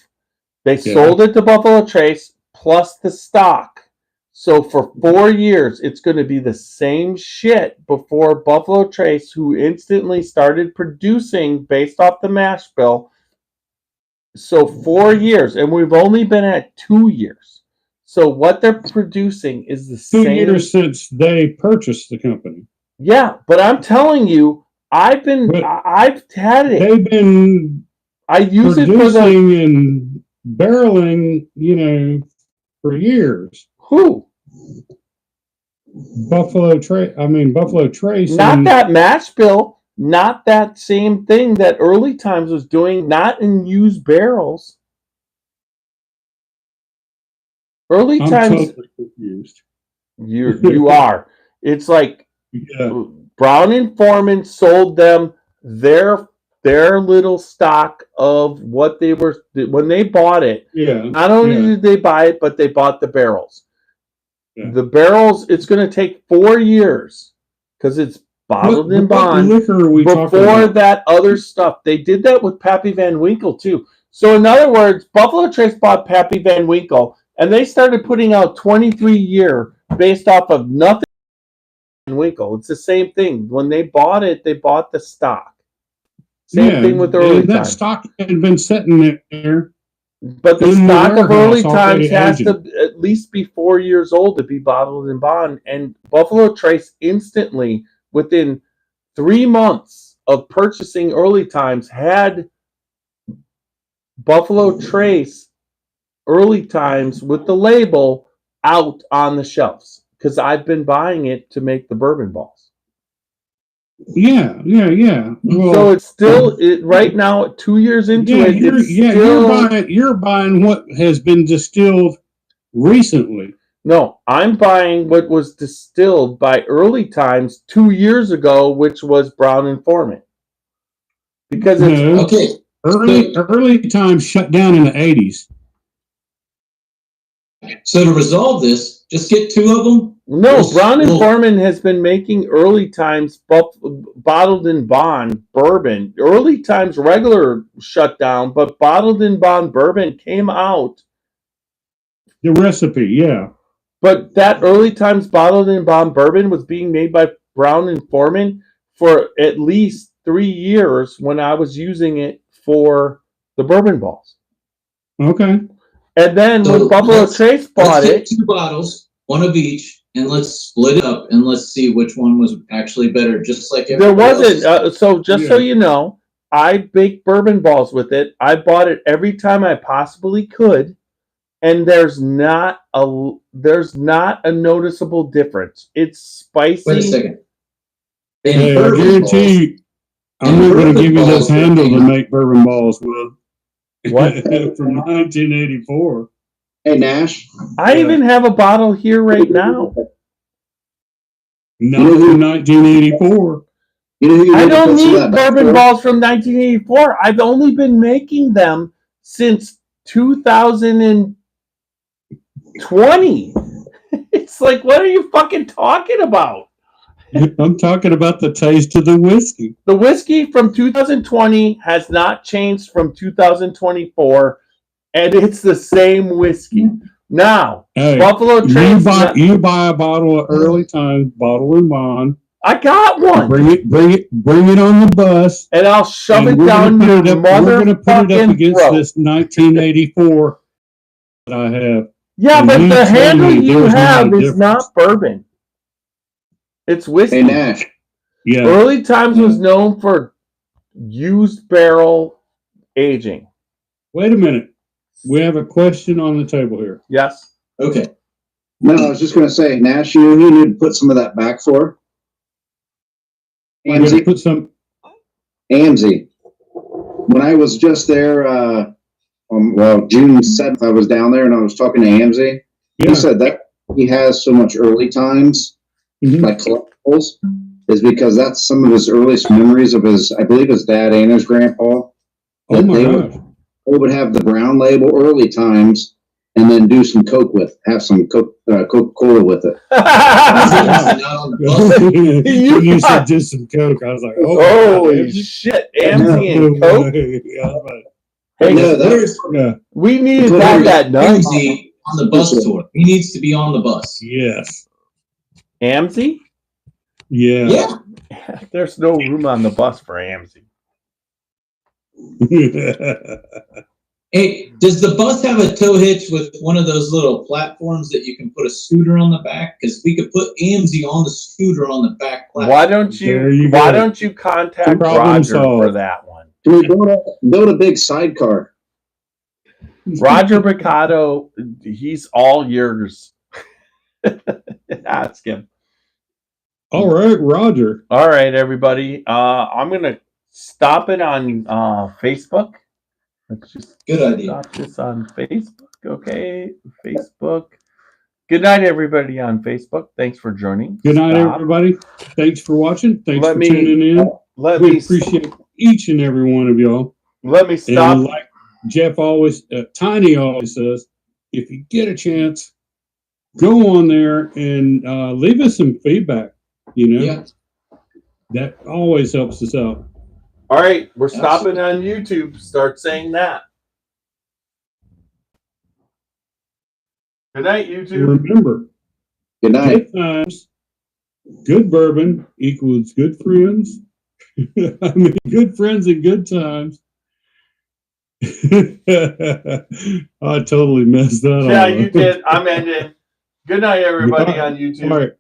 They Yeah. sold it to Buffalo Trace plus the stock. So for 4 years, it's going to be the same shit before Buffalo Trace, who instantly started producing based off the mash bill. So 4 years, and we've only been at 2 years. So what they're producing is the 2 same. years since they purchased the company. Yeah, but I'm telling you, I've had it. They've been I use it for producing and barreling, for years. Who? Buffalo Trace. Not that mash bill, not that same thing that Early Times was doing, not in used barrels. Early I'm Times, totally confused. you are. It's like Yeah. Brown and Foreman sold them their little stock of what they were when they bought it. Yeah. Not only did they buy it, but they bought the barrels. Yeah. The barrels, it's going to take 4 years because it's bottled in bond. What liquor are we talking before about? that other stuff. They did that with Pappy Van Winkle too. So in other words, Buffalo Trace bought Pappy Van Winkle and they started putting out 23-year based off of nothing Van Winkle. It's the same thing. When they bought it, they bought the stock. Same thing with Early that Times. stock had been sitting there. But the stock of Early Times has aging. to at least be 4 years old to be bottled in bond. And Buffalo Trace instantly, within 3 months of purchasing Early Times, had Buffalo Trace Early Times with the label out on the shelves because I've been buying it to make the bourbon balls. Yeah. Well, So it's still right now, 2 years into it. You're buying what has been distilled recently. No, I'm buying what was distilled by Early Times 2 years ago, which was Brown and Foreman. Because it's Okay. Early Times shut down in the 80s. So to resolve this, just get 2 of them. No, Brown and Foreman has been making Early Times bottled in bond bourbon. Early Times regular shut down, but bottled in bond bourbon came out. The recipe, yeah. But that Early Times bottled in bond bourbon was being made by Brown and Foreman for at least 3 years when I was using it for the bourbon balls. Okay. And then when Buffalo Trace bought it, 2 bottles, 1 of each, and let's split it up and let's see which one was actually better. Just like there wasn't. So you know, I bake bourbon balls with it. I bought it every time I possibly could, and there's not a noticeable difference. It's spicy. Wait a second. Hey, I guarantee you, I'm not going to give you this handle to make bourbon balls with. What? From 1984. Hey, Nash. I even have a bottle here right now. Not from 1984. I don't need bourbon balls from 1984. I've only been making them since 2020. It's like, what are you fucking talking about? I'm talking about the taste of the whiskey. The whiskey from 2020 has not changed from 2024, and it's the same whiskey. Now, hey, Buffalo Trace. You buy a bottle of Early Times, bottle in bond. I got one. Bring it on the bus, and I'll shove it down your motherfucking throat. We're going to put it up against this 1984 that I have. Yeah, but the handle you have is not bourbon. It's whiskey. Hey, Nash. Yeah. Early Times was known for used barrel aging. Wait a minute. We have a question on the table here. Yes. Okay. No, I was just going to say, Nash, you need to put some of that back for. Amzie. Put some. Amzie. When I was just there, June 7th, I was down there and I was talking to Amzie. Yeah. He said that he has so much Early Times, like collectibles, is because that's some of his earliest memories of I believe his dad and his grandpa. Oh my gosh. They would have the brown label Early Times, and then do some Coke have some Coca-Cola with it. Not on the bus. You said just some Coke. I was like, holy shit, Amity and Coke. Hey, No, we needed that night. Amity on the bus tour. He needs to be on the bus. Yes. Amity? Yeah. There's no room on the bus for Amity. Hey, does the bus have a tow hitch with one of those little platforms that you can put a scooter on the back? Because we could put Amity on the scooter on the back platform. Why don't you contact Roger for that one? Can we build a big sidecar? Roger Mercado, he's all yours. Ask him. All right, Roger. All right, everybody. I'm gonna stop it on Facebook. Let's just Good idea. Stop this on Facebook. Okay, Facebook. Good night, everybody on Facebook. Thanks for joining. Good night, everybody. Thanks for watching. Thanks for tuning in. We appreciate each and every one of y'all. Let me stop. And like Jeff always, Tiny always says, if you get a chance, go on there and leave us some feedback. That always helps us out. All right, we're stopping on YouTube. Start saying that. Good night, YouTube. Remember, good night. Good times, good bourbon equals good friends. I mean, good friends and good times. I totally messed that up. Yeah, you did. I'm ending. Good night, everybody on YouTube. All right.